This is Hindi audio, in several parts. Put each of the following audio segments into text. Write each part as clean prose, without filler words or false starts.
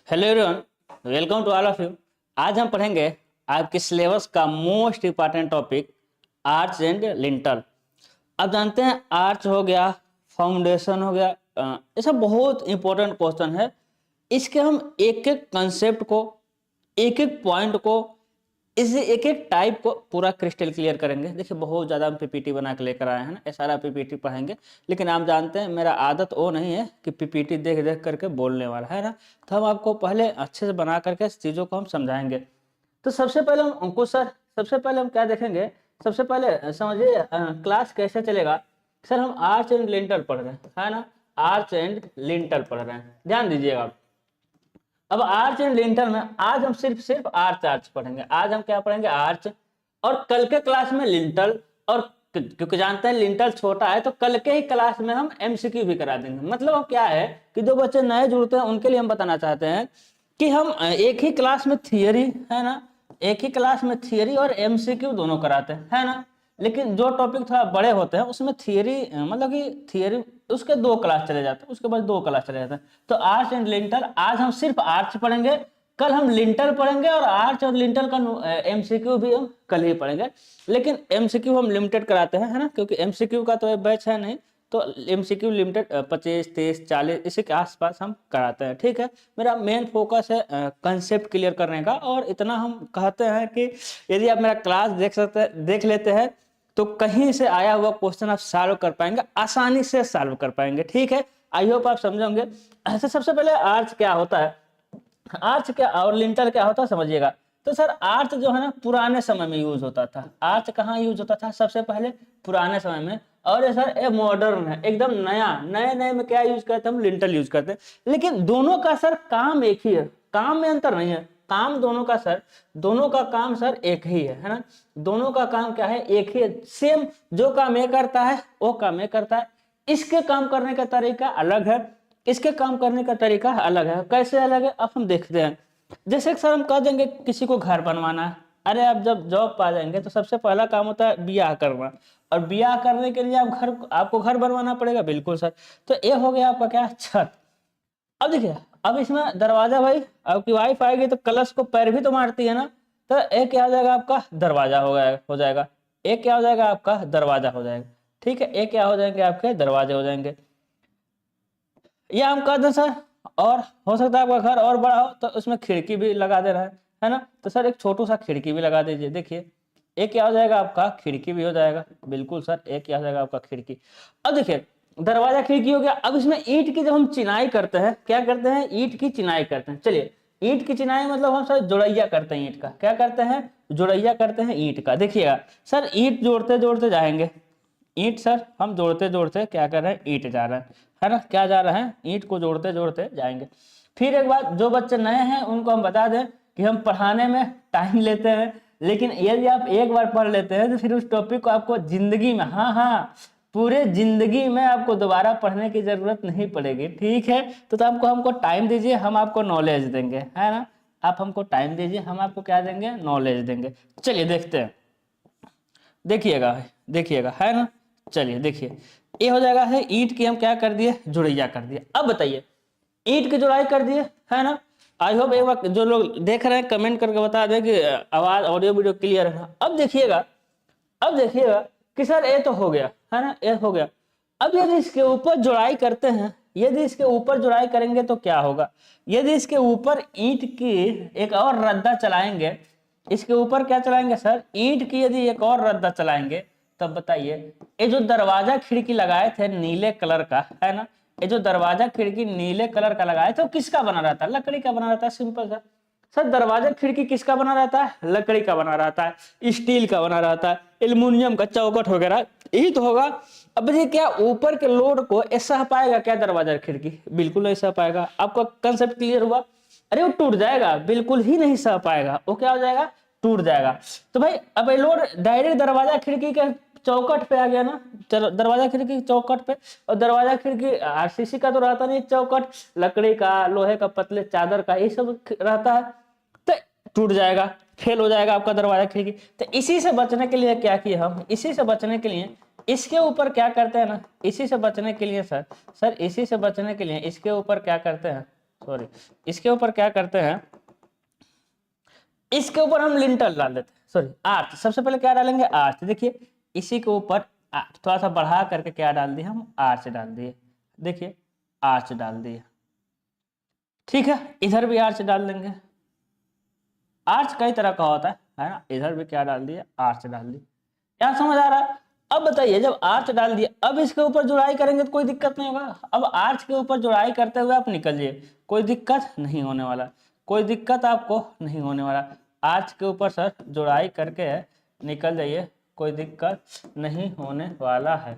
Hello everyone, welcome to all of you. आज हम पढ़ेंगे आपके सिलेबस का most important topic arch and lintel. आप जानते हैं आर्च हो गया, फाउंडेशन हो गया, ऐसा बहुत इंपॉर्टेंट क्वेश्चन है। इसके हम एक एक कंसेप्ट को, एक एक पॉइंट को, इसे एक एक टाइप को पूरा क्रिस्टल क्लियर करेंगे। देखिए बहुत ज़्यादा हम पीपीटी बना के लेकर आए हैं ना, ये सारा पीपीटी पढ़ेंगे। लेकिन आप जानते हैं मेरा आदत वो नहीं है कि पीपीटी देख देख करके बोलने वाला है ना, तो हम आपको पहले अच्छे से बना करके इस चीज़ों को हम समझाएंगे। तो सबसे पहले हम अंकुश सर, सबसे पहले हम क्या देखेंगे, सबसे पहले समझिए क्लास कैसे चलेगा। सर हम आर्च एंड लिंटर पढ़ रहे हैं, है ना, आर्च एंड लिंटर पढ़ रहे हैं, ध्यान दीजिएगा। अब आर्च एंड लिंटर में आज हम सिर्फ आर्च पढ़ेंगे। आज हम क्या पढ़ेंगे, आर्च। और कल के क्लास में लिंटर, और क्योंकि जानते हैं लिंटर छोटा है तो कल के ही क्लास में हम एमसीक्यू भी करा देंगे। मतलब क्या है कि जो बच्चे नए जुड़ते हैं उनके लिए हम बताना चाहते हैं कि हम एक ही क्लास में थियरी, है ना, एक ही क्लास में थियरी और एमसीक्यू दोनों कराते हैं, है ना। लेकिन जो टॉपिक थोड़ा बड़े होते हैं उसमें थियरी, मतलब कि थियरी उसके 2 क्लास चले जाते हैं, उसके बाद 2 क्लास चले जाते हैं। तो आर्च एंड लिंटर आज हम सिर्फ आर्च पढ़ेंगे, कल हम लिंटर पढ़ेंगे, और आर्च और लिंटर का एमसीक्यू भी हम कल ही पढ़ेंगे। लेकिन एमसीक्यू हम लिमिटेड कराते हैं, है ना, क्योंकि एमसीक्यू का तो बैच है नहीं, तो एमसीक्यू लिमिटेड 25, 30, 40 इसी के आसपास हम कराते हैं। ठीक है, मेरा मेन फोकस है कंसेप्ट क्लियर करने का। और इतना हम कहते हैं कि यदि आप मेरा क्लास देख लेते हैं तो कहीं से आया हुआ क्वेश्चन आप सॉल्व कर पाएंगे, आसानी से सॉल्व कर पाएंगे। ठीक है, आई होप आप समझोगे। ऐसे सबसे पहले आर्च क्या होता है, आर्च क्या और लिंटर क्या होता है समझिएगा। तो सर आर्च जो है ना पुराने समय में यूज होता था। आर्च कहाँ यूज होता था, सबसे पहले पुराने समय में। और ये सर ये मॉडर्न है, एकदम नया, नए नए में क्या यूज करते हैं हम, लिंटर यूज करते हैं। लेकिन दोनों का सर काम एक ही है, काम में अंतर नहीं है। काम दोनों का सर, दोनों का काम सर एक ही है ना। दोनों का काम क्या है, एक ही है, सेम। जो काम ये करता है वो काम ये करता है। इसके काम करने का तरीका अलग है, इसके काम करने का तरीका अलग है। कैसे अलग है अब हम देखते हैं। जैसे सर हम कह देंगे किसी को घर बनवाना है, अरे आप जब जॉब पा जाएंगे तो सबसे पहला काम होता है ब्याह करना, और ब्याह करने के लिए आपको घर बनवाना पड़ेगा, बिल्कुल सर। तो ये हो गया आपका क्या, छत। अब देखिए, अब इसमें दरवाजा, भाई आपकी वाइफ आएगी तो कलश को पैर भी तो मारती है ना, तो एक क्या हो जाएगा आपका, दरवाजा हो जाएगा। एक क्या हो जाएगा आपका, दरवाजा हो जाएगा। ठीक है, एक क्या हो जाएंगे आपके, दरवाजे हो जाएंगे। या हम कह दें सर, और हो सकता है आपका घर और बड़ा हो तो उसमें खिड़की भी लगा दे रहा है ना, तो सर एक छोटू सा खिड़की भी लगा दीजिए। देखिए एक क्या हो जाएगा आपका, खिड़की भी हो जाएगा, बिल्कुल सर, एक क्या हो जाएगा आपका, खिड़की। अब देखिए दरवाजा खिड़की हो गया। अब इसमें ईंट की जब हम चिनाई करते हैं, क्या करते हैं, ईंट की चिनाई करते हैं। चलिए ईंट की चिनाई मतलब हम सर जोड़ैया करते हैं ईंट का, क्या करते हैं, जोड़ैया करते हैं ईंट का। देखिएगा सर ईंट जोड़ते जोड़ते जाएंगे, ईंट सर हम जोड़ते जोड़ते क्या कर रहे हैं, ईंट जा रहे हैं, है ना, क्या जा रहे हैं, ईंट को जोड़ते जोड़ते जाएंगे। फिर एक बात, जो बच्चे नए हैं उनको हम बता दें कि हम पढ़ाने में टाइम लेते हैं, लेकिन यदि आप एक बार पढ़ लेते हैं तो फिर उस टॉपिक को आपको जिंदगी में, हाँ पूरे जिंदगी में आपको दोबारा पढ़ने की जरूरत नहीं पड़ेगी। ठीक है, तो आपको हमको टाइम दीजिए, हम आपको नॉलेज देंगे, है ना। आप हमको टाइम दीजिए, हम आपको क्या देंगे, नॉलेज देंगे। चलिए देखते हैं, देखिएगा देखिएगा, है ना। चलिए देखिए, ये हो जाएगा है ईंट की हम क्या कर दिए, जुड़ैया कर दिए। अब बताइए ईंट की जुड़ाई कर दिए, है ना। आई होप एक बार जो लोग देख रहे हैं कमेंट करके बता दें कि आवाज ऑडियो वीडियो क्लियर है ना। अब देखिएगा, अब देखिएगा कि सर ये तो हो गया, है ना, ये हो गया। अब यदि इसके ऊपर जुड़ाई करते हैं, यदि इसके ऊपर जुड़ाई करेंगे तो क्या होगा, यदि इसके ऊपर ईंट की एक और रद्दा चलाएंगे, इसके ऊपर क्या चलाएंगे सर, ईंट की यदि एक और रद्दा चलाएंगे, तब बताइए ये जो दरवाजा खिड़की लगाए थे नीले कलर का, है ना, ये जो दरवाजा खिड़की नीले कलर का लगाए थे वो किसका बना रहता है, लकड़ी का बना रहता है, सिंपल सा। सर दरवाजा खिड़की किसका बना रहता है, लकड़ी का बना रहता है, स्टील का बना रहता है, एल्युमिनियम का, चौखट वगैरह यही तो होगा। अब ये क्या ऊपर के लोड को सह पाएगा क्या दरवाजा खिड़की, बिल्कुल नहीं सह पाएगा। आपका कंसेप्ट क्लियर हुआ। अरे वो टूट जाएगा, बिल्कुल ही नहीं सह पाएगा, वो क्या हो जाएगा, टूट जाएगा। तो भाई अब ये लोड डायरेक्ट दरवाजा खिड़की के चौकट पे आ गया ना, दरवाजा खिड़की चौकट पे। और दरवाजा खिड़की आरसीसी का तो रहता नहीं चौकट, लकड़ी का, लोहे का, पतले चादर का, ये सब रहता है, तो टूट जाएगा, फेल हो जाएगा आपका दरवाजा खिड़की। तो इसी से बचने के लिए क्या किए हम, इसी से बचने के लिए इसके ऊपर क्या करते हैं ना, इसी से बचने के लिए सर इसी से बचने के लिए इसके ऊपर क्या करते हैं, सॉरी, इसके ऊपर क्या करते हैं, इसके ऊपर हम लिंटल डाल देते हैं, सॉरी आर्च। सबसे पहले क्या डालेंगे, आर्च। देखिए इसी के ऊपर थोड़ा सा बढ़ा करके क्या डाल दिए हम, आर्च डाल दिए। देखिए आर्च डाल दिए, ठीक है। इधर भी आर्च डाल देंगे। आर्च कई तरह का होता है ना। इधर भी क्या डाल दिए, आर्च डाल दिए। क्या समझ आ रहा है। अब बताइए, जब आर्च डाल दिए, अब इसके ऊपर जुड़ाई करेंगे तो कोई दिक्कत नहीं होगा। अब आर्च के ऊपर जुड़ाई करते हुए आप निकल जाइए, कोई दिक्कत नहीं होने वाला, कोई दिक्कत आपको नहीं होने वाला। आर्च के ऊपर सर जुड़ाई करके निकल जाइए, कोई दिक्कत नहीं होने वाला है।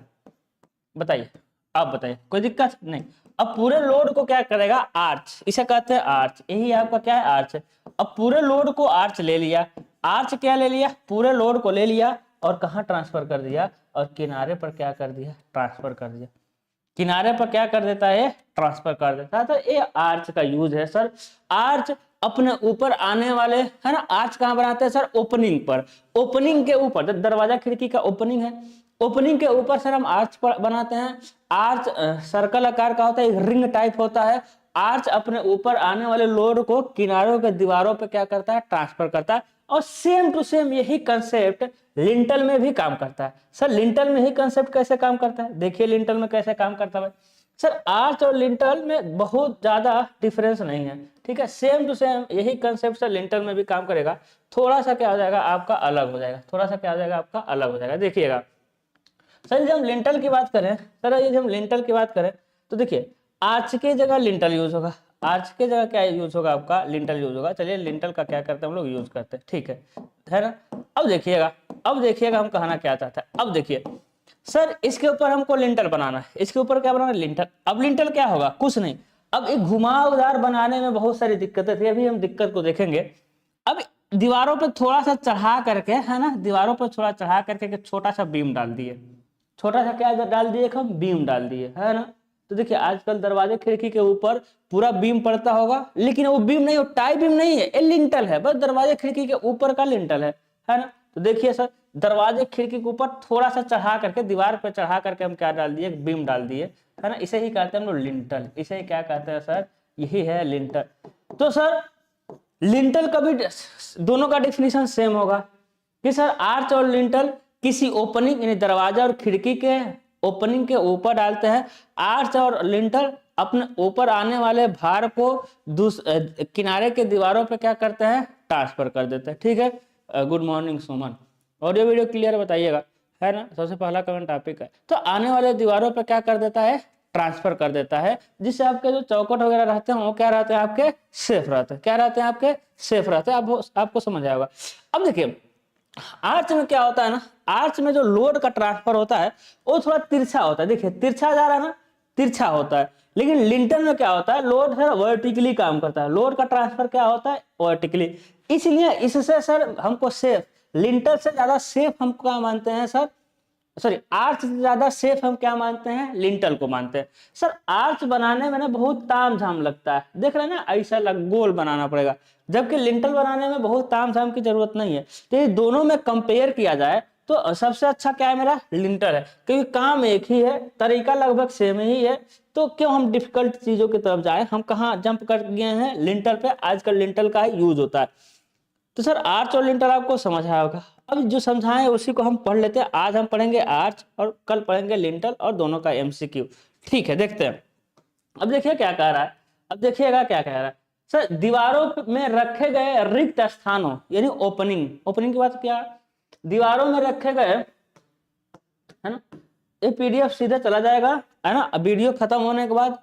बताइए, आप बताइए, कोई दिक्कत नहीं। अब पूरे लोड को क्या करेगा, आर्च, इसे कहते हैं आर्च, यही आपका क्या है, आर्च। अब पूरे लोड को आर्च ले लिया, आर्च क्या ले लिया, पूरे लोड को ले लिया और कहाँ ट्रांसफर कर दिया, और किनारे पर क्या कर दिया, ट्रांसफर कर दिया। किनारे पर क्या कर देता है, ट्रांसफर कर देता है। तो ये आर्च का यूज है सर। आर्च अपने ऊपर आने वाले, है ना, आर्च कहाँ बनाते हैं सर, ओपनिंग पर। ओपनिंग के ऊपर, दरवाजा खिड़की का ओपनिंग है, ओपनिंग के ऊपर सर हम आर्च पर बनाते हैं। आर्च सर्कल आकार का होता है, एक रिंग टाइप होता है। आर्च अपने ऊपर आने वाले लोड को किनारों के दीवारों पे क्या करता है, ट्रांसफर करता है। और सेम टू सेम यही कंसेप्ट लिंटल में भी काम करता है। सर लिंटल में ही कंसेप्ट कैसे काम करता है, देखिए लिंटल में कैसे काम करता है। सर आर्च और लिंटल में बहुत ज्यादा डिफरेंस नहीं है, ठीक है, सेम टू सेम यही कंसेप्ट सर लिंटल में भी काम करेगा। थोड़ा सा क्या हो जाएगा आपका, अलग हो जाएगा, थोड़ा सा क्या हो जाएगा आपका, अलग हो जाएगा। देखिएगा सर, जब हम लिंटल की बात करें, सर ये जब हम लिंटल की बात करें तो देखिए आर्च की जगह लिंटल यूज होगा, आर्च की जगह क्या यूज होगा आपका, लिंटल यूज होगा। चलिए लिंटल का क्या करते हैं हम लोग, यूज करते हैं, ठीक है ना। अब देखिएगा, अब देखिएगा हम कहना क्या चाहते हैं। अब देखिए सर, इसके ऊपर हमको लिंटल बनाना है, इसके ऊपर क्या बनाना है, लिंटल। अब लिंटल क्या होगा, कुछ नहीं। अब एक घुमावदार बनाने में बहुत सारी दिक्कतें थी, अभी हम दिक्कत को देखेंगे। अब दीवारों पे थोड़ा सा चढ़ा करके, है ना, दीवारों पर थोड़ा चढ़ा करके एक छोटा सा बीम डाल दिए, छोटा सा क्या डाल दिए, हम बीम डाल दिए, है ना। तो देखिए आजकल दरवाजे खिड़की के ऊपर पूरा बीम पड़ता होगा, लेकिन वो बीम नहीं, वो टाई बीम नहीं है, ये लिंटल है, बस दरवाजे खिड़की के ऊपर का लिंटल है ना। तो देखिए सर, दरवाजे खिड़की के ऊपर थोड़ा सा चढ़ा करके, दीवार पर चढ़ा करके हम क्या डाल दिए, बीम डाल दिए, है ना। इसे ही कहते हैं हम लोग लिंटल, इसे ही क्या कहते हैं सर, यही है लिंटल। तो सर लिंटल का भी दोनों का डेफिनेशन सेम होगा कि सर आर्च और लिंटल किसी ओपनिंग यानी दरवाजा और खिड़की के ओपनिंग के ऊपर डालते हैं। आर्च और लिंटल अपने ऊपर आने वाले भार को किनारे के दीवारों पे क्या करते हैं, ट्रांसफर कर देते हैं, ठीक है। गुड मॉर्निंग सुमन, ऑडियो वीडियो क्लियर बताइएगा, है ना। सबसे पहला कमेंट टॉपिक है। तो आने वाले दीवारों पे क्या कर देता है, ट्रांसफर कर देता है, जिससे आपके जो चौकट वगैरह रहते हैं वो क्या रहते हैं, आपके सेफ रहते हैं, क्या रहते हैं आपके, सेफ रहते हैं। आपको समझ आएगा। अब देखिए आर्च में क्या होता है ना, आर्च में जो लोड का ट्रांसफर होता है वो थोड़ा तिरछा होता है। देखिए तिरछा जा रहा है ना, तिरछा होता है। लेकिन लिंटल में क्या होता है, लोड सर वर्टिकली काम करता है, लोड का ट्रांसफर क्या होता है, वर्टिकली। इसलिए इससे सर हमको सेफ, लिंटल से ज्यादा सेफ हम क्या मानते हैं सर, सॉरी आर्च से ज्यादा सेफ हम क्या मानते हैं, लिंटल को मानते हैं। सर आर्च बनाने में ना बहुत ताम झाम लगता है, देख रहे हैं ना, ऐसा गोल बनाना पड़ेगा, जबकि लिंटल बनाने में बहुत ताम झाम की जरूरत नहीं है। तो ये दोनों में कंपेयर किया जाए तो सबसे अच्छा क्या है, मेरा लिंटल है, क्योंकि काम एक ही है, तरीका लगभग सेम ही है। तो क्यों हम डिफिकल्ट चीजों की तरफ जाए, हम कहाँ जंप कर गए हैं, लिंटल पे। आजकल लिंटल का यूज होता है। तो सर आर्च और लिंटल आपको समझ आया होगा। अब जो समझाएं उसी को हम पढ़ लेते हैं। आज हम पढ़ेंगे आर्च और कल पढ़ेंगे लिंटल, और दोनों का एमसीक्यू, ठीक है। देखते हैं। अब देखिए क्या कह रहा है, अब देखिएगा क्या कह रहा है। सर दीवारों में रखे गए रिक्त स्थानों यानी ओपनिंग, ओपनिंग की बात क्या, दीवारों में रखे गए, है ना। ये पीडीएफ सीधे चला जाएगा, है ना। वीडियो खत्म होने के बाद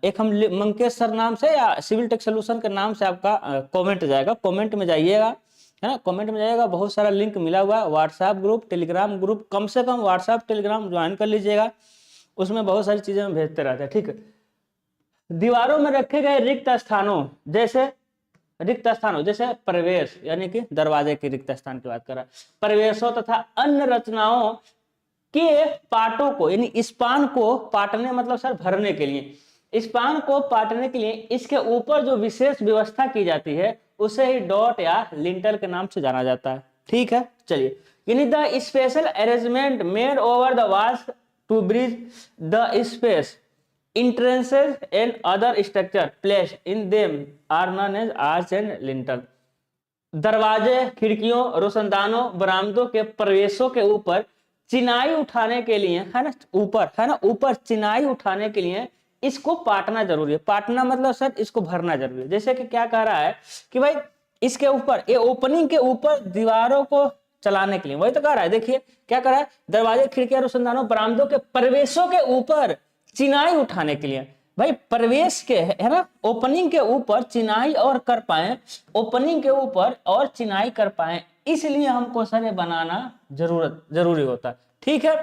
एक हम मंकेश सर नाम से या सिविल टेक सोल्यूशन के नाम से आपका कमेंट जाएगा, कमेंट में जाइएगा, है ना, कमेंट में जाइएगा। बहुत सारा लिंक मिला हुआ है, व्हाट्सएप ग्रुप, टेलीग्राम ग्रुप, कम से कम व्हाट्सएप टेलीग्राम ज्वाइन कर लीजिएगा, उसमें बहुत सारी चीजें हम भेजते रहते हैं, ठीक है। दीवारों में रखे गए रिक्त स्थानों, जैसे रिक्त स्थानों जैसे प्रवेश यानी कि दरवाजे के रिक्त स्थान की बात कर रहा है, प्रवेशों तथा अन्य रचनाओं के पार्टों को यानी स्पान को पाटने, मतलब सर भरने के लिए, स्पान को पाटने के लिए इसके ऊपर जो विशेष व्यवस्था की जाती है उसे ही डॉट या लिंटल के नाम से जाना जाता है, ठीक है। चलिए, यानी the special arrangement made over the walls to bridge the space entrances and other structure placed in them are known as arch and lintel. दरवाजे, खिड़कियों, रोशनदानों, बरामदों के प्रवेशों के ऊपर चिनाई उठाने के लिए, है ना, ऊपर, है ना, ऊपर चिनाई उठाने के लिए इसको पाटना जरूरी है। पाटना मतलब सर इसको भरना जरूरी है। जैसे कि क्या कह रहा है कि भाई इसके ऊपर, ये ओपनिंग के ऊपर दीवारों को चलाने के लिए, वही तो कह रहा है। देखिए क्या कर रहा है, दरवाजे, खिड़कियां, रोशनदानों, बरामदों के प्रवेशों के ऊपर चिनाई उठाने के लिए। भाई प्रवेश के, है ना, ओपनिंग के ऊपर चिनाई और कर पाए, ओपनिंग के ऊपर और चिनाई कर पाए, इसलिए हमको सर ये बनाना जरूरी होता है। ठीक है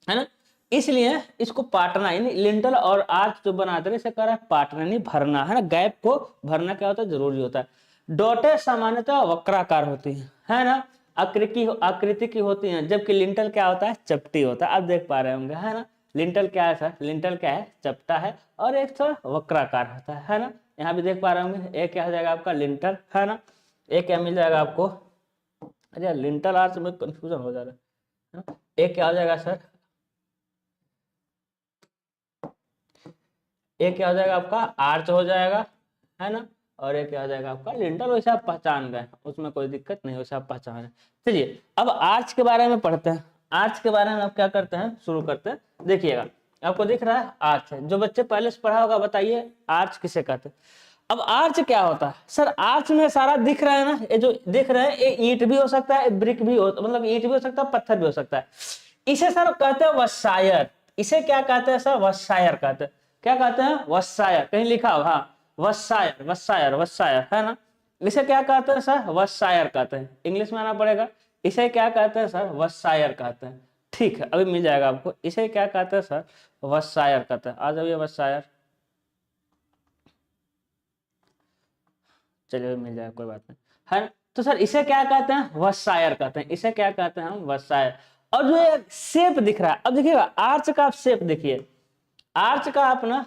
ना, इसलिए इसको पाटना, यानी लिंटल और आर्च जो बनाते हैं इसे कह रहा है पाटना, नहीं भरना, है ना, गैप को भरना क्या होता है, जरूरी होता है। डॉटें सामान्यतः वक्राकार होती है ना, आकृति की होती हैं, जबकि लिंटल क्या होता है, चपटी होता है। आप देख पा रहे होंगे, है ना, लिंटल क्या है सर, लिंटल क्या है, चपटा है और एक तो वक्राकार होता है ना। यहाँ भी देख पा रहे होंगे, एक क्या हो जाएगा आपका लिंटल, है ना, एक क्या मिल जाएगा आपको, अरे लिंटल आर्च में कंफ्यूजन हो जा रहा है, एक क्या हो जाएगा सर, एक क्या हो जाएगा आपका आर्च हो जाएगा, है ना, और एक क्या हो जाएगा आपका लिंटल। वैसे आप पहचान गए, उसमें कोई दिक्कत नहीं, वैसे आप पहचान गए। चलिए अब आर्च के बारे में पढ़ते हैं। आर्च के बारे में आप क्या करते हैं, शुरू करते हैं। देखिएगा आपको दिख रहा है आर्च है, जो बच्चे पहले से पढ़ा होगा बताइए आर्च किसे कहते हैं। अब आर्च क्या होता है सर, आर्च में सारा दिख रहा है ना, ये जो दिख रहे हैं ये ईंट भी हो सकता है, ब्रिक भी हो, मतलब ईंट भी हो सकता है, पत्थर भी हो सकता है। इसे सर कहते हैं वसायर। इसे क्या कहते हैं सर, वसायर कहते हैं। क्या कहते हैं, वसायर, कहीं लिखा हो, हाँ वसायर, वसायर, वसायर, है ना। इसे क्या कहते हैं सर, वसायर कहते हैं, इंग्लिश में आना पड़ेगा। इसे क्या कहते हैं सर, वसायर कहते हैं। ठीक है, अभी मिल जाएगा आपको। इसे क्या कहते हैं सर, वसायर कहते हैं। आ जाइए वसायर, चलिए मिल जाएगा, कोई बात नहीं, है। तो सर इसे क्या कहते हैं, वसायर कहते हैं। इसे क्या कहते हैं हम, वसायर। और जो ये शेप दिख रहा है, अब देखिएगा आर्च का आप शेप देखिए, आर्च का आप ना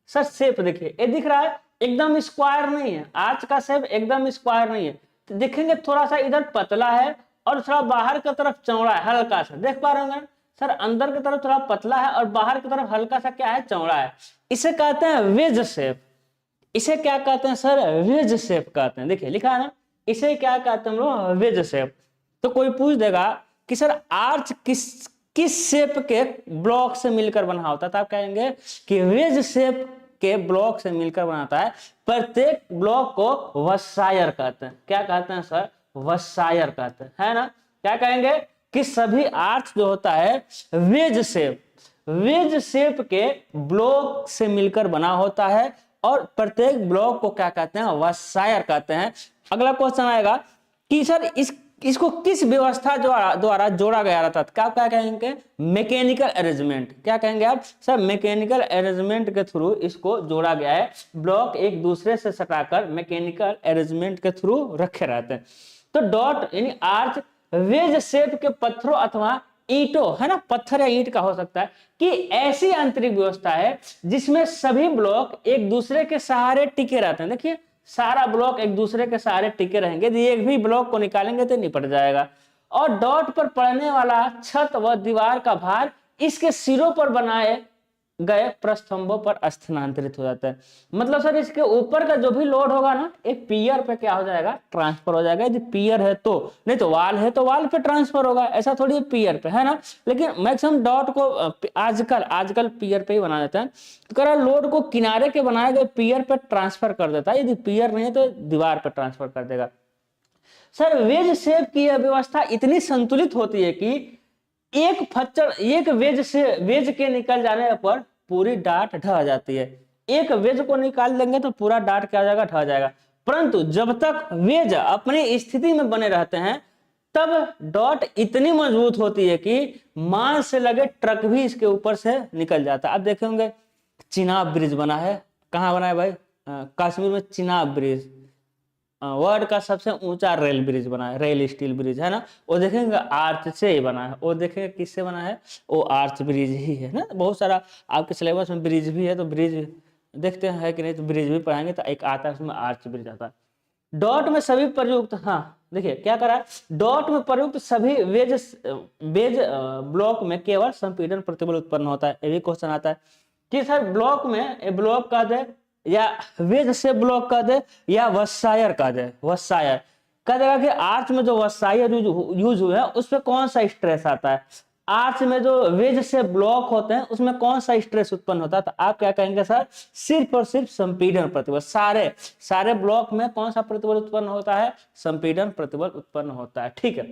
सर शेप देखिए, ये दिख रहा है एकदम स्क्वायर नहीं है, आर्च का शेप एकदम स्क्वायर नहीं है। तो देखेंगे थोड़ा सा इधर पतला है और थोड़ा बाहर की तरफ चौड़ा है, हल्का सा, देख पा रहे होंगे सर, अंदर की तरफ थोड़ा पतला है और बाहर की तरफ हल्का सा क्या है, चौड़ा है। इसे कहते हैं वेज शेप। इसे क्या कहते हैं सर, वेज शेप कहते हैं। देखिए लिखा है ना, इसे क्या कहते हैं हम लोग, वेज शेप। तो कोई पूछ देगा कि सर आर्च किस शेप के ब्लॉक से मिलकर बना होता है, तो आप कहेंगे कि वेज शेप के ब्लॉक से मिलकर बनाता है। प्रत्येक ब्लॉक को वसायर कहते हैं। क्या कहते हैं सर, वसायर कहते हैं, है ना। क्या कहेंगे कि सभी आर्च जो होता है वेज शेप के ब्लॉक से मिलकर बना होता है और प्रत्येक ब्लॉक को क्या कहते हैं, वसायर कहते हैं। अगला क्वेश्चन आएगा कि सर इसको किस व्यवस्था द्वारा जोड़ा गया रहता था, क्या कहेंगे, मैकेनिकल अरेंजमेंट। क्या कहेंगे आप सर, मैकेनिकल अरेंजमेंट के थ्रू इसको जोड़ा गया है। ब्लॉक एक दूसरे से सटाकर मैकेनिकल अरेंजमेंट के थ्रू रखे रहते हैं। तो डॉट यानी आर्च वेज शेप के पत्थरों अथवा ईंटों, है ना, पत्थर या ईंट का हो सकता है, कि ऐसी आंतरिक व्यवस्था है जिसमें सभी ब्लॉक एक दूसरे के सहारे टिके रहते हैं। देखिए सारा ब्लॉक एक दूसरे के सहारे टिके रहेंगे, यदि एक भी ब्लॉक को निकालेंगे तो निपट जाएगा। और डॉट पर पड़ने वाला छत व दीवार का भार इसके सिरों पर बनाए गए प्रस्तंभों पर स्थानांतरित हो जाता है। मतलब सर इसके ऊपर का जो भी लोड होगा ना, एक पियर पे क्या हो जाएगा, ट्रांसफर हो जाएगा। यदि पियर है तो, नहीं तो वाल है तो वाल पे ट्रांसफर होगा, ऐसा थोड़ी पियर पे, है ना। लेकिन मैक्सिमम डॉट को आजकल पियर पे ही बना देता है। तो कह रहा लोड को किनारे के बनाए गए पियर पे ट्रांसफर कर देता है, यदि पियर नहीं है तो दीवार पर ट्रांसफर कर देगा। सर वेज शेप की यह व्यवस्था इतनी संतुलित होती है कि एक वेज के निकल जाने पर पूरी डाट ढह जाती है। एक वेज को निकाल देंगे तो पूरा डाट क्या हो जाएगा, ढह जाएगा। परंतु जब तक वेज अपनी स्थिति में बने रहते हैं तब डॉट इतनी मजबूत होती है कि मान से लगे ट्रक भी इसके ऊपर से निकल जाता है। आप देखे होंगे चिनाब ब्रिज बना है, कहाँ बना है भाई, कश्मीर में चिनाब ब्रिज, वर्ल्ड का सबसे ऊंचा रेल ब्रिज बना है, रेल स्टील ब्रिज, है ना। वो देखेंगे आर्च से ही बना है, वो देखेंगे किससे बना है, वो आर्च ब्रिज ही है ना। बहुत सारा आपके सिलेबस में ब्रिज भी है, तो ब्रिज देखते हैं कि नहीं, तो ब्रिज भी पढ़ाएंगे तो एक आता है उसमें आर्च ब्रिज आता है। डॉट में सभी प्रयुक्त, हाँ देखिए क्या करा, डॉट में प्रयुक्त सभी वेज ब्लॉक में केवल संपीड़न प्रतिबल उत्पन्न होता है। ये भी क्वेश्चन आता है। कि सर ब्लॉक में ब्लॉक का दे या वेज से ब्लॉक का दे या वसायर का दे, वसायर कह देगा कि आर्च में जो वसायर यूज हुए हैं उस पर कौन सा स्ट्रेस आता है, आर्च में जो वेज से ब्लॉक होते हैं उसमें कौन सा स्ट्रेस उत्पन्न होता है। तो आप क्या कहेंगे सर, सिर्फ और सिर्फ संपीड़न प्रतिबल, सारे सारे ब्लॉक में कौन सा प्रतिबल उत्पन्न होता है, संपीड़न प्रतिबल उत्पन्न होता है। ठीक है,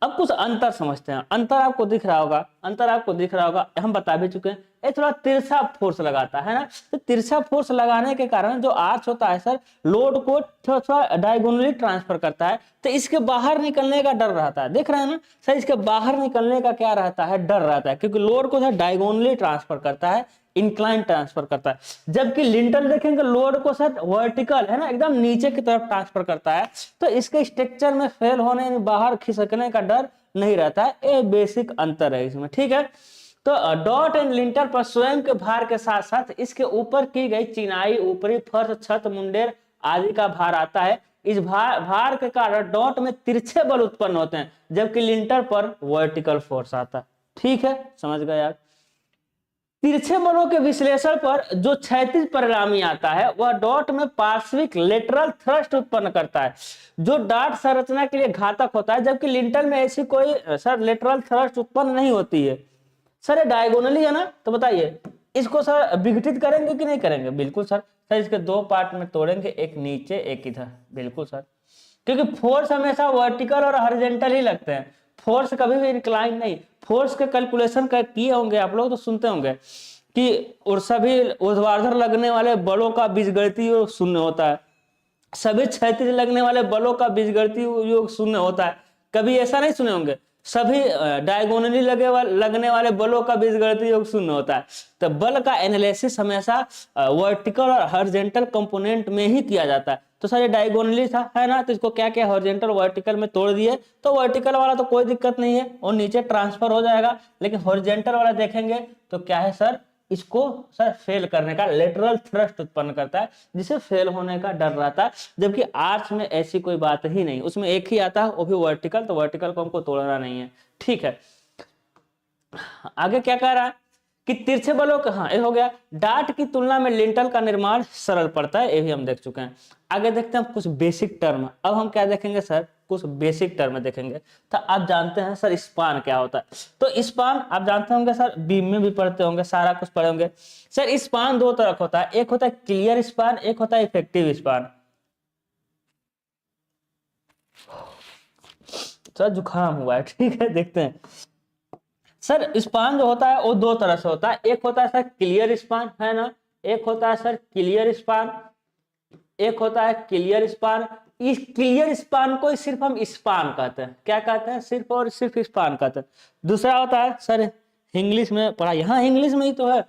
अब कुछ अंतर समझते हैं। अंतर आपको दिख रहा होगा, अंतर आपको दिख रहा होगा, हम बता भी चुके हैं। ये थोड़ा तिरछा फोर्स लगाता है ना, तो तिरछा फोर्स लगाने के कारण जो आर्च होता है सर, लोड को थोड़ा थोड़ा डायगोनली ट्रांसफर करता है, तो इसके बाहर निकलने का डर रहता है। देख रहे हैं ना सर, इसके बाहर निकलने का क्या रहता है, डर रहता है, क्योंकि लोड को सर डायगोनली ट्रांसफर करता है, इंक्लाइन ट्रांसफर करता है। जबकि लिंटल देखेंगे लोड को सर वर्टिकल है ना, एकदम नीचे की तरफ ट्रांसफर करता है, तो इसके स्ट्रक्चर में फेल होने, बाहर खिसकने का डर नहीं रहता है। ये बेसिक अंतर है इसमें। ठीक है, तो डॉट एंड लिंटर पर स्वयं के भार के साथ साथ इसके ऊपर की गई चिनाई, ऊपरी फर्श, छत, मुंडेर आदि का भार आता है। इस भार के कारण डॉट में तिरछे बल उत्पन्न होते हैं, जबकि लिंटर पर वर्टिकल फोर्स आता है। ठीक है, समझ गए आप। तिरछे बलों के विश्लेषण पर जो क्षैतिज परिणामी आता है वह डॉट में पार्श्विक लेटरल थ्रस्ट उत्पन्न करता है, जो डाट संरचना के लिए घातक होता है, जबकि लिंटल में ऐसी कोई सर लेटरल थ्रस्ट उत्पन्न नहीं होती है। सर ये डायगोनली है ना, तो बताइए इसको सर विघटित करेंगे कि नहीं करेंगे? बिल्कुल सर। सर इसके दो पार्ट में तोड़ेंगे, एक नीचे एक इधर। बिल्कुल सर, क्योंकि फोर्स हमेशा वर्टिकल और हॉरिजॉन्टल ही लगते हैं, फोर्स कभी भी इंक्लाइन नहीं। फोर्स के कैलकुलेशन किए होंगे आप लोग, तो सुनते होंगे कि और सभी ऊर्ध्वाधर लगने वाले बलों का बीजगणितीय योग शून्य होता है, सभी क्षैतिज लगने वाले बलों का बीजगणितीय योग शून्य होता है। कभी ऐसा नहीं सुने होंगे, सभी डायगोनली लगने वाले बलों का बीजगणितीय योग शून्य होता है। तो बल का एनालिसिस हमेशा वर्टिकल और हॉरिजॉन्टल कंपोनेंट में ही किया जाता है। तो सर ये डायगोनली था है ना, तो इसको क्या क्या हॉरिजॉन्टल वर्टिकल में तोड़ दिए, तो वर्टिकल वाला तो कोई दिक्कत नहीं है, और नीचे ट्रांसफर हो जाएगा। लेकिन हॉरिजॉन्टल वाला देखेंगे तो क्या है सर, इसको सर फेल करने का लेटरल थ्रस्ट उत्पन्न करता है, जिसे फेल होने का डर रहता है। जबकि आर्च में ऐसी कोई बात ही नहीं, उसमें एक ही आता है, वो भी वर्टिकल, तो वर्टिकल को हमको तोड़ना नहीं है। ठीक है, आगे क्या कह रहा है कि तिरछे बलों का, हाँ ये हो गया। डाट की तुलना में लिंटल का निर्माण सरल पड़ता है, ये भी हम देख चुके हैं। आगे देखते हैं कुछ बेसिक टर्म। अब हम क्या देखेंगे सर, कुछ बेसिक टर्म देखेंगे। तो आप जानते हैं सर स्पान क्या होता है, तो स्पान आप जानते होंगे सर, बीम में भी पढ़ते होंगे, सारा कुछ पढ़े होंगे। सर स्पान दो तरह होता है, एक होता है क्लियर स्पान, एक होता है इफेक्टिव स्पान। सर जुकाम हुआ है, ठीक है, देखते हैं। सर स्पान जो होता है वो दो तरह से होता है, एक होता है सर क्लियर स्पान है ना, एक होता है सर क्लियर स्पान, एक होता है क्लियर स्पान। इस क्लियर स्पान को सिर्फ हम स्पान कहते हैं, क्या कहते हैं, सिर्फ और सिर्फ स्पान कहते हैं। दूसरा होता है सर, इंग्लिश में पढ़ा, यहाँ इंग्लिश में ही तो है।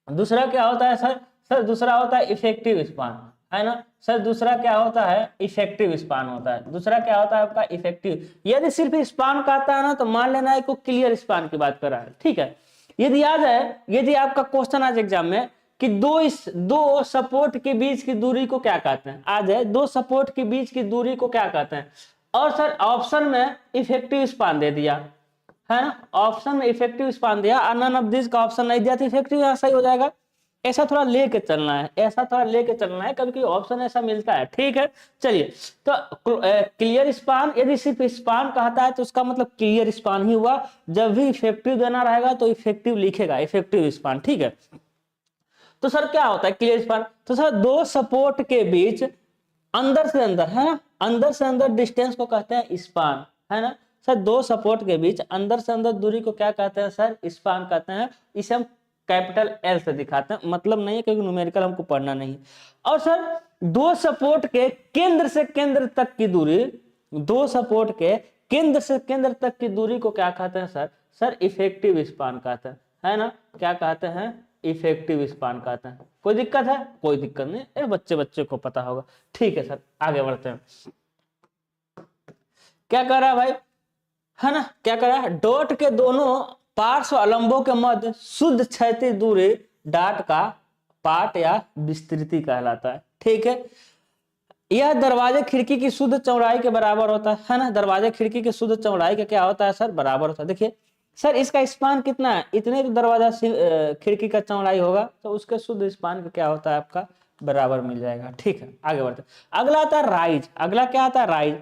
दूसरा क्या होता है सर, सर दूसरा होता है इफेक्टिव स्पान है ना। सर दूसरा क्या होता है, इफेक्टिव स्पान होता है। दूसरा क्या होता है आपका इफेक्टिव। यदि सिर्फ स्पान कहता है ना, तो मान लेना है को क्लियर स्पान की बात कर रहा है। ठीक है, यदि याद है, यदि आपका क्वेश्चन आज एग्जाम में कि दो सपोर्ट के बीच की दूरी को क्या कहते हैं, आज है दो सपोर्ट के बीच की दूरी को क्या कहते हैं, और सर ऑप्शन में इफेक्टिव स्पान दे दिया है ना, ऑप्शन में इफेक्टिव स्पान दिया, नन ऑफ दिस का ऑप्शन नहीं दिया, तो इफेक्टिव यहाँ सही हो जाएगा। ऐसा थोड़ा लेके चलना है, ऐसा थोड़ा लेके चलना है, कभी ऑप्शन ऐसा मिलता है। ठीक है, चलिए, तो क्लियर स्पान, यदि सिर्फ स्पान कहता है तो उसका मतलब क्लियर स्पान ही हुआ। जब भी इफेक्टिव देना रहेगा तो इफेक्टिव लिखेगा, इफेक्टिव स्पान। ठीक है, तो सर क्या होता है क्लियर स्पान, तो सर दो सपोर्ट के बीच अंदर से अंदर है ना, अंदर से अंदर डिस्टेंस को कहते हैं स्पान है ना। सर दो सपोर्ट के बीच अंदर से अंदर दूरी को क्या कहते हैं सर, स्पान कहते हैं। इसे हम कैपिटल एल से दिखाते हैं, मतलब नहीं है क्योंकि न्यूमेरिकल हमको पढ़ना नहीं है। और सर दो सपोर्ट के केंद्र से केंद्र तक की दूरी, दो सपोर्ट के केंद्र से केंद्र तक की दूरी को क्या कहते हैं सर, सर इफेक्टिव स्पान कहते हैं है ना, क्या कहते हैं, इफेक्टिव स्पान कहते हैं। कोई दिक्कत है? कोई दिक्कत नहीं, ये बच्चे को पता होगा। ठीक है सर, आगे बढ़ते हैं। क्या कर रहा है भाई, है ना, क्या कर रहा है, डॉट के दोनों पार्श्व अलंबों के मध्य शुद्ध क्षैतिज दूरी डाट का पाट या विस्तृति कहलाता है। ठीक है, यह दरवाजे खिड़की की शुद्ध चौड़ाई के बराबर होता है ना, दरवाजे खिड़की की शुद्ध चौड़ाई का क्या होता है सर, बराबर होता है। देखिए सर इसका स्पान कितना है, इतने तो दरवाजा खिड़की का चौड़ाई होगा, तो उसके शुद्ध स्पान का क्या होता है आपका, बराबर मिल जाएगा। ठीक है, आगे बढ़ते। अगला आता है राइज। अगला क्या आता है, राइज।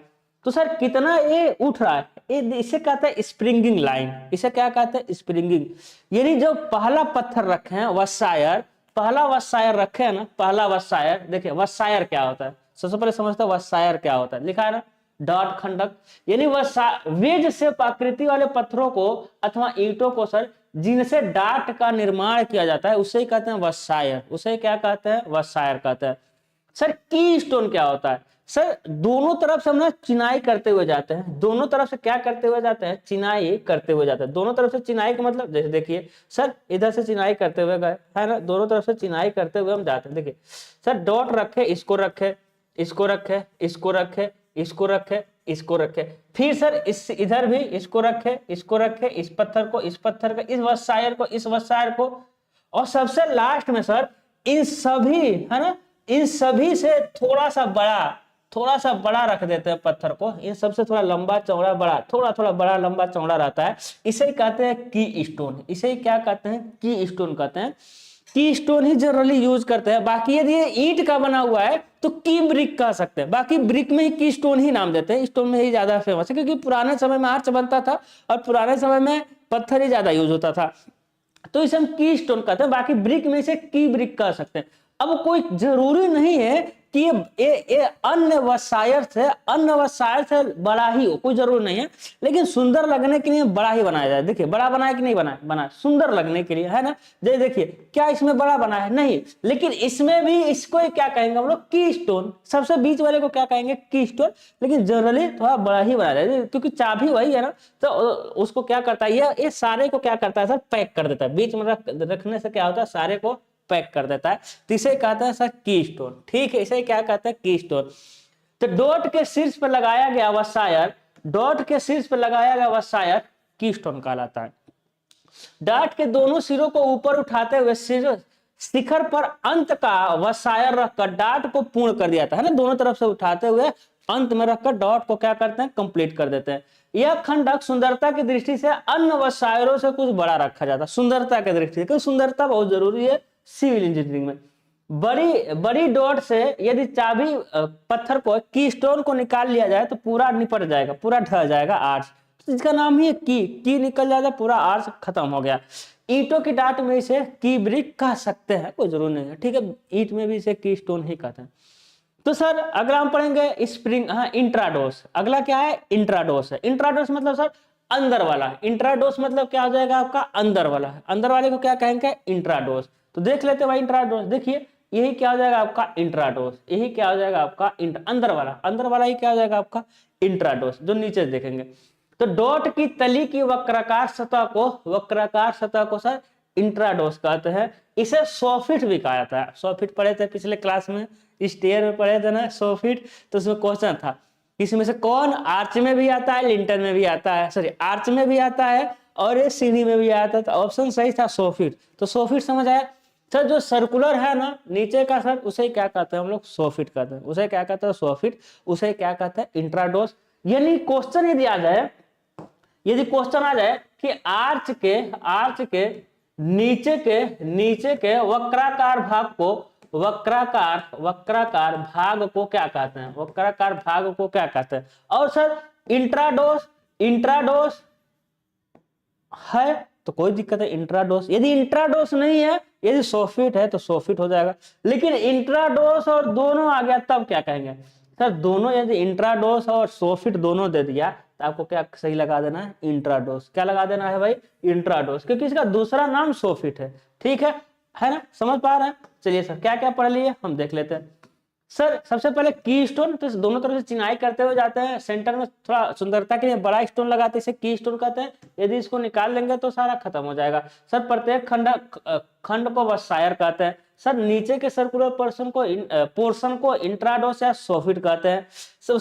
तो सर कितना ये उठ रहा है, इसे कहते हैं स्प्रिंगिंग लाइन। इसे क्या कहते हैं, स्प्रिंगिंग। यानी जो पहला पत्थर रखे हैं वसायर, पहला वसायर रखे हैं ना, पहला वसायर। देखिए वसायर क्या होता है, सबसे पहले समझते हैं वसायर क्या होता है। लिखा है ना डॉट खंडक, यानी वेज से आकृति वाले पत्थरों को अथवा ईंटों को सर जिनसे डाट का निर्माण किया जाता है उसे कहते हैं वसायर। उसे क्या कहते हैं, वसायर कहते हैं। सर की स्टोन क्या होता है, सर दोनों तरफ से हम ना चिनाई करते हुए जाते हैं। दोनों तरफ से क्या करते हुए जाते हैं, चिनाई करते हुए जाते हैं। दोनों तरफ से चिनाई का मतलब जैसे देखिए सर इधर से चिनाई करते हुए गए है ना, दोनों तरफ से चिनाई करते हुए हम जाते हैं। देखिए सर डॉट रखे, इसको रखे, इसको रखे, इसको रखे, इसको रखे, इसको रखे, फिर सर इस इधर भी इसको रखे, इसको रखे, इस पत्थर को, इस पत्थर को, इस वसायर को, इस वसायर को, और सबसे लास्ट में सर इन सभी है ना, इन सभी से थोड़ा सा बड़ा रख देते हैं पत्थर को। इन सबसे थोड़ा लंबा चौड़ा बड़ा, थोड़ा थोड़ा बड़ा लंबा चौड़ा रहता है। इसे कहते हैं की स्टोन। इसे क्या कहते हैं, की स्टोन कहते हैं। की स्टोन ही जनरली यूज करते हैं। बाकी यदि ये ईंट का बना हुआ है तो की ब्रिक कह सकते हैं। बाकी ब्रिक में ही की स्टोन ही नाम देते हैं, स्टोन में ही ज्यादा फेमस है, क्योंकि पुराने समय में आर्च बनता था और पुराने समय में पत्थर ही ज्यादा यूज होता था, तो इसे हम की स्टोन कहते हैं। बाकी ब्रिक में इसे की ब्रिक कह सकते हैं। अब कोई जरूरी नहीं है कि ये अन्य वसायर से बड़ा ही हो, कोई जरूर नहीं है, लेकिन सुंदर लगने के लिए बड़ा ही बनाया जाए। देखिए बड़ा बनाया कि नहीं बना सुंदर लगने के लिए, है ना। जैसे देखिए क्या इसमें बड़ा बना है, नहीं, लेकिन इसमें भी इसको क्या कहेंगे हम लोग, की स्टोन। सबसे बीच वाले को क्या कहेंगे, की स्टोन, लेकिन जनरली थोड़ा बड़ा ही बनाया जाए, क्योंकि चाबी वही है ना, तो उसको क्या करता है, ये सारे को क्या करता है सर, पैक कर देता है। बीच में रखने से क्या होता है, सारे को पैक कर देता है, तो इसे कहते हैं सर की स्टोन। ठीक है, इसे क्या कहते हैं, की स्टोन। तो डॉट के शीर्ष पर लगाया गया वसायर, डॉट के शीर्ष पर लगाया गया वसायर की स्टोन कहलाता है। डाट के दोनों सिरों को ऊपर उठाते हुए शिखर पर अंत का वसायर रखकर डाट को पूर्ण कर दिया था, है ना। दोनों तरफ से उठाते हुए अंत में रखकर डॉट को क्या करते हैं, कंप्लीट कर देते हैं। यह खंडक सुंदरता की दृष्टि से अन्य वसायरों से कुछ बड़ा रखा जाता है, सुंदरता की दृष्टि से, क्योंकि सुंदरता बहुत जरूरी है सिविल इंजीनियरिंग में। बड़ी डॉट से यदि चाबी पत्थर को, की स्टोन को निकाल लिया जाए तो पूरा निपट जाएगा, पूरा ढह जाएगा आर्च, तो इसका नाम ही है की निकल जाता, पूरा आर्च खत्म हो गया। ईंटों की डाट में इसे की ब्रिक कह सकते हैं, कोई जरूर नहीं है। ठीक है, ईंट में भी इसे की स्टोन ही कहते हैं। तो सर अगला हम पढ़ेंगे स्प्रिंग, हाँ इंट्राडोस। अगला क्या है, इंट्राडोस है। इंट्राडोस मतलब सर अंदर वाला। इंट्राडोस मतलब क्या हो जाएगा आपका, अंदर वाला। अंदर वाले को क्या कहेंगे, इंट्राडोस। तो देख लेते हैं भाई इंट्राडोस। देखिए यही क्या हो जाएगा आपका इंट्राडोस, यही क्या हो जाएगा आपका अंदर वाला, अंदर वाला ही क्या हो जाएगा आपका इंट्राडोस, जो नीचे देखेंगे। तो डॉट की तली की वक्राकार सतह को सर इंट्राडोस कहते हैं। इसे सोफिट भी कहा जाता है। सोफिट पढ़े थे पिछले क्लास में, स्टेयर में पढ़े थे ना सोफिट, तो उसमें क्वेश्चन था इसमें से कौन आर्च में भी आता है, लिंटर में भी आता है, सॉरी आर्च में भी आता है और ये सीढ़ी में भी आता है। तो ऑप्शन सही था सोफिट। तो सोफिट समझ आया सर। जो सर्कुलर है ना नीचे का सर, उसे क्या कहते हैं हम लोग, सोफिट कहते हैं। उसे क्या कहते हैं, सोफिट। उसे क्या कहते हैं, इंट्राडोस। यानी क्वेश्चन यदि आ जाए, यदि क्वेश्चन आ जाए कि आर्च के नीचे के वक्राकार भाग को, वक्राकार भाग को क्या कहते हैं, वक्राकार भाग को क्या कहते हैं। और सर इंट्राडोस है तो कोई दिक्कत है, इंट्राडोस। यदि इंट्राडोस नहीं है, यदि सोफिट है तो सोफिट हो जाएगा। लेकिन इंट्राडोस और दोनों आ गया तब क्या कहेंगे सर, दोनों यदि इंट्राडोस और सोफिट दोनों दे दिया तो आपको क्या सही लगा देना है, इंट्राडोस। क्या लगा देना है भाई, इंट्राडोस, क्योंकि इसका दूसरा नाम सोफिट है। ठीक है ना, समझ पा रहे हैं। चलिए सर क्या क्या पढ़ लिए हम देख लेते हैं। सर सबसे पहले की स्टोन, तो दोनों तरफ से चिनाई करते हुए जाते हैं, सेंटर में थोड़ा सुंदरता के लिए बड़ा स्टोन लगाते हैं, इसे की स्टोन कहते हैं। यदि इसको निकाल लेंगे तो सारा खत्म हो जाएगा। सर प्रत्येक खंड को वसायर कहते हैं। सर नीचे के सर्कुलर पोर्शन को इंट्राडोस या सोफिट कहते हैं। सर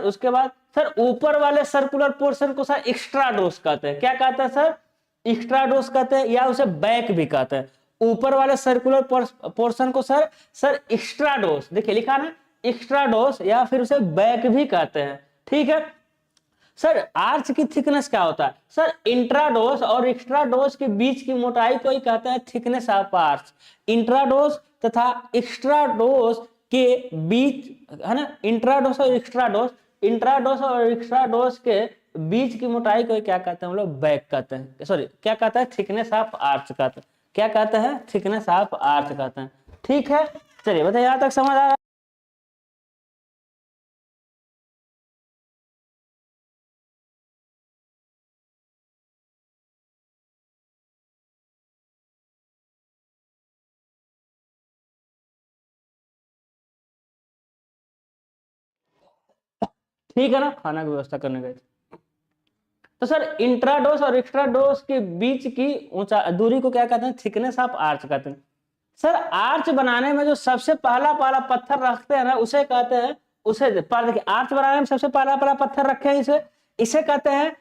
उसके बाद सर ऊपर वाले सर्कुलर पोर्शन को सर एक्स्ट्राडोस कहते हैं। क्या कहते हैं सर, एक्स्ट्राडोस कहते हैं, या उसे बैक भी कहते हैं। ऊपर वाले सर्कुलर पोर्शन को सर एक्स्ट्राडोस, देखिए लिखा ना एक्स्ट्राडोस, या फिर उसे बैक भी कहते हैं। ठीक है, सर आर्च की थिकनेस क्या होता है? सर इंट्राडोस और एक्स्ट्राडोस के बीच की मोटाई को ही कहते हैं थिकनेस ऑफ आर्च। इंट्राडोस तथा एक्स्ट्राडोस के बीच, है ना, इंट्राडोस और एक्स्ट्राडोस, इंट्राडोस और एक्स्ट्राडोस के बीच की मोटाई को क्या कहते हैं हम लोग? बैक कहते हैं, सॉरी क्या कहते हैं? थिकनेस ऑफ आर्च कहते हैं। क्या कहते हैं? थिकनेस ऑफ आर्च कहते हैं। ठीक है, चलिए बताइए यहां तक समझ आ रहा है? ठीक है ना, खाना की व्यवस्था करने गए थे। तो सर इंट्राडोस और एक्स्ट्राडोस के बीच की ऊंचा दूरी को क्या कहते हैं? थिकनेस ऑफ आर्च कहते हैं। सर आर्च बनाने में जो सबसे पहला पहला पत्थर रखते हैं ना, उसे कहते हैं, उसे पर देखिए आर्च बनाने में सबसे पहला पहला पत्थर रखे हैं, इसे इसे कहते हैं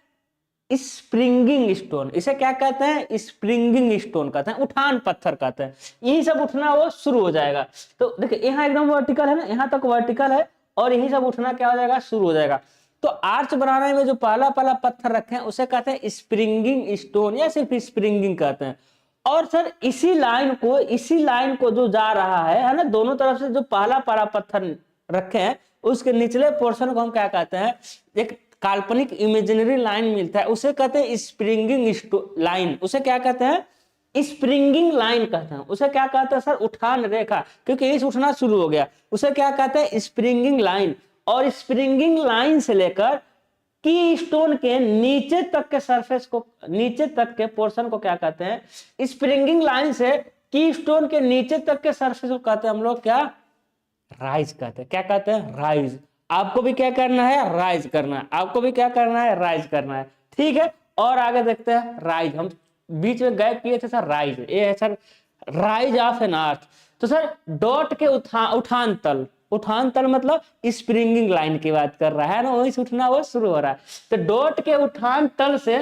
स्प्रिंगिंग स्टोन। इसे क्या कहते हैं? स्प्रिंगिंग स्टोन कहते हैं, उठान पत्थर कहते हैं। यही सब उठना वो शुरू हो जाएगा। तो देखिए यहाँ एकदम वर्टिकल है ना, यहाँ तक वर्टिकल है, और यही सब उठना क्या हो जाएगा? शुरू हो जाएगा। तो आर्च बनाने में जो पहला पहला पत्थर रखे हैं उसे कहते हैं स्प्रिंगिंग स्टोन, या सिर्फ स्प्रिंगिंग कहते हैं। और सर इसी लाइन को जो जा रहा है ना, दोनों तरफ से जो पहला पहला पत्थर रखे हैं उसके निचले पोर्शन को हम क्या कहते हैं? एक काल्पनिक इमेजिनरी लाइन मिलता है, उसे कहते हैं स्प्रिंगिंग लाइन। उसे क्या कहते हैं? स्प्रिंगिंग लाइन कहते हैं। उसे क्या कहते हैं सर? उठान रेखा, क्योंकि इस उठना शुरू हो गया। उसे क्या कहते हैं? Springing line. और स्प्रिंगिंग लाइन से लेकर की स्टोन के नीचे तक के सरफेस को, नीचे तक के पोर्शन को क्या कहते हैं? स्प्रिंगिंग लाइन से की स्टोन के नीचे तक के सरफेस को कहते हैं हम लोग क्या? राइज कहते हैं। क्या कहते हैं? राइज। आपको भी क्या करना है? राइज करना है। आपको भी क्या करना है? राइज करना है। ठीक है, और आगे देखते हैं राइज। हम बीच में गैप किए थे सर, राइज ये है sir, rise of N arch. तो सर डॉट के उठान तल, उठान तल मतलब स्प्रिंगिंग लाइन की बात कर रहा है ना, वहीं से उठना वो शुरू हो रहा है। तो डॉट के उठान तल से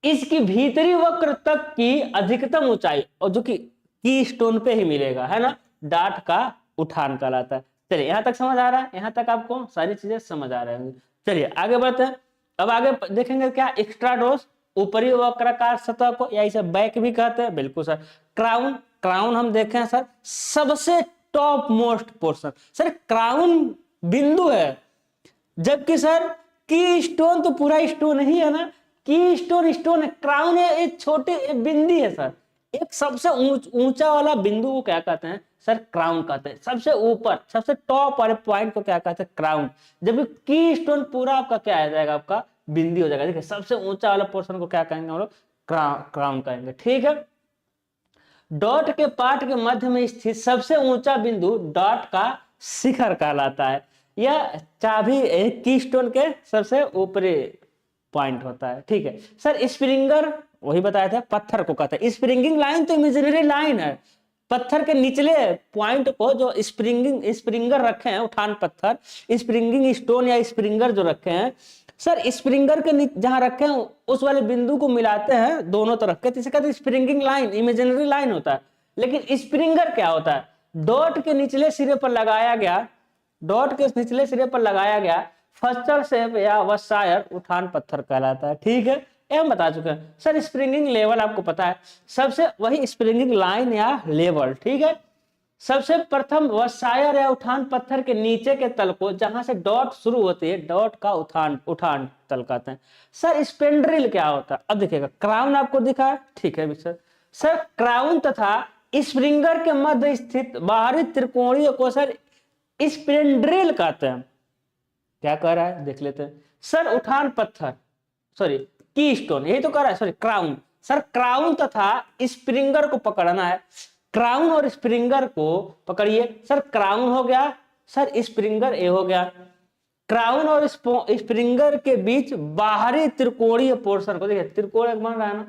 इसकी भीतरी वक्र तक की अधिकतम ऊंचाई, और जो कि की स्टोन पे ही मिलेगा, है ना, डाट का उठान कहलाता है। चलिए यहां तक समझ आ रहा है? यहां तक आपको सारी चीजें समझ आ रही होंगी। चलिए आगे बढ़ते हैं। अब आगे देखेंगे क्या? एक्स्ट्राडोस, ऊपरी वक्राकार सतह को, या इसे बैक भी कहते हैं, बिल्कुल सर। क्राउन, क्राउन हम देखें सर, सबसे top most portion. Sir crown बिंदु है, जबकि सर की स्टोन तो पूरा स्टोन ही है ना, की स्टोन स्टोन है, क्राउन है एक छोटी एक बिंदी है सर। एक सबसे ऊंचा वाला बिंदु को क्या कहते हैं सर? क्राउन कहते हैं। सबसे ऊपर सबसे टॉप वाले पॉइंट को क्या कहते हैं? क्राउन। जबकि की स्टोन पूरा आपका क्या आ जाएगा? आपका बिंदी हो जाएगा। देखिए सबसे ऊंचा वाला पोर्शन को क्या कहेंगे हम लोग? क्राउन कहेंगे। ठीक है, डॉट के पार्ट के मध्य में स्थित सबसे ऊंचा बिंदु डॉट का शिखर कहलाता है। यह चाबी कीस्टोन के सबसे ऊपरी पॉइंट होता है। ठीक है सर, स्प्रिंगर वही बताया था, पत्थर को कहते हैं। स्प्रिंगिंग लाइन तो इमेजिनरी लाइन है, पत्थर के निचले पॉइंट को जो स्प्रिंगर रखे हैं, उठान पत्थर, स्प्रिंगिंग स्टोन या स्प्रिंगर जो रखे हैं सर, स्प्रिंगर के जहां रखे हैं उस वाले बिंदु को मिलाते हैं दोनों तरफ के, तो इसे कहते हैं स्प्रिंगिंग लाइन, इमेजिनरी लाइन होता है। लेकिन स्प्रिंगर क्या होता है? डॉट के निचले सिरे पर लगाया गया, डॉट के निचले सिरे पर लगाया गया फस्टर शेप या वसायर उठान पत्थर कहलाता है। ठीक है, ये हम बता चुके हैं सर। स्प्रिंगिंग लेवल आपको पता है, सबसे वही स्प्रिंगिंग लाइन या लेवल। ठीक है, सबसे प्रथम वसायर या उठान पत्थर के नीचे के तल को, जहां से डॉट शुरू होती है, डॉट का उठान तल कहते हैं। सर स्पेंड्रिल क्या होता है? अब देखिएगा, क्राउन आपको दिखा है, ठीक है सर। सर क्राउन तथा स्प्रिंगर के मध्य स्थित बाहरी त्रिकोणीय को सर स्पेंड्रिल कहते हैं। क्या कह रहा है देख लेते हैं सर। उठान पत्थर, सॉरी की स्टोन, यही तो कह रहा है, सॉरी क्राउन। सर क्राउन तथा स्प्रिंगर को पकड़ना है, क्राउन और स्प्रिंगर को पकड़िए। सर क्राउन हो गया सर, स्प्रिंगर ए हो गया। क्राउन और स्प्रिंगर के बीच बाहरी त्रिकोणीय पोर्शन को देखिए, त्रिकोण बन रहा है ना,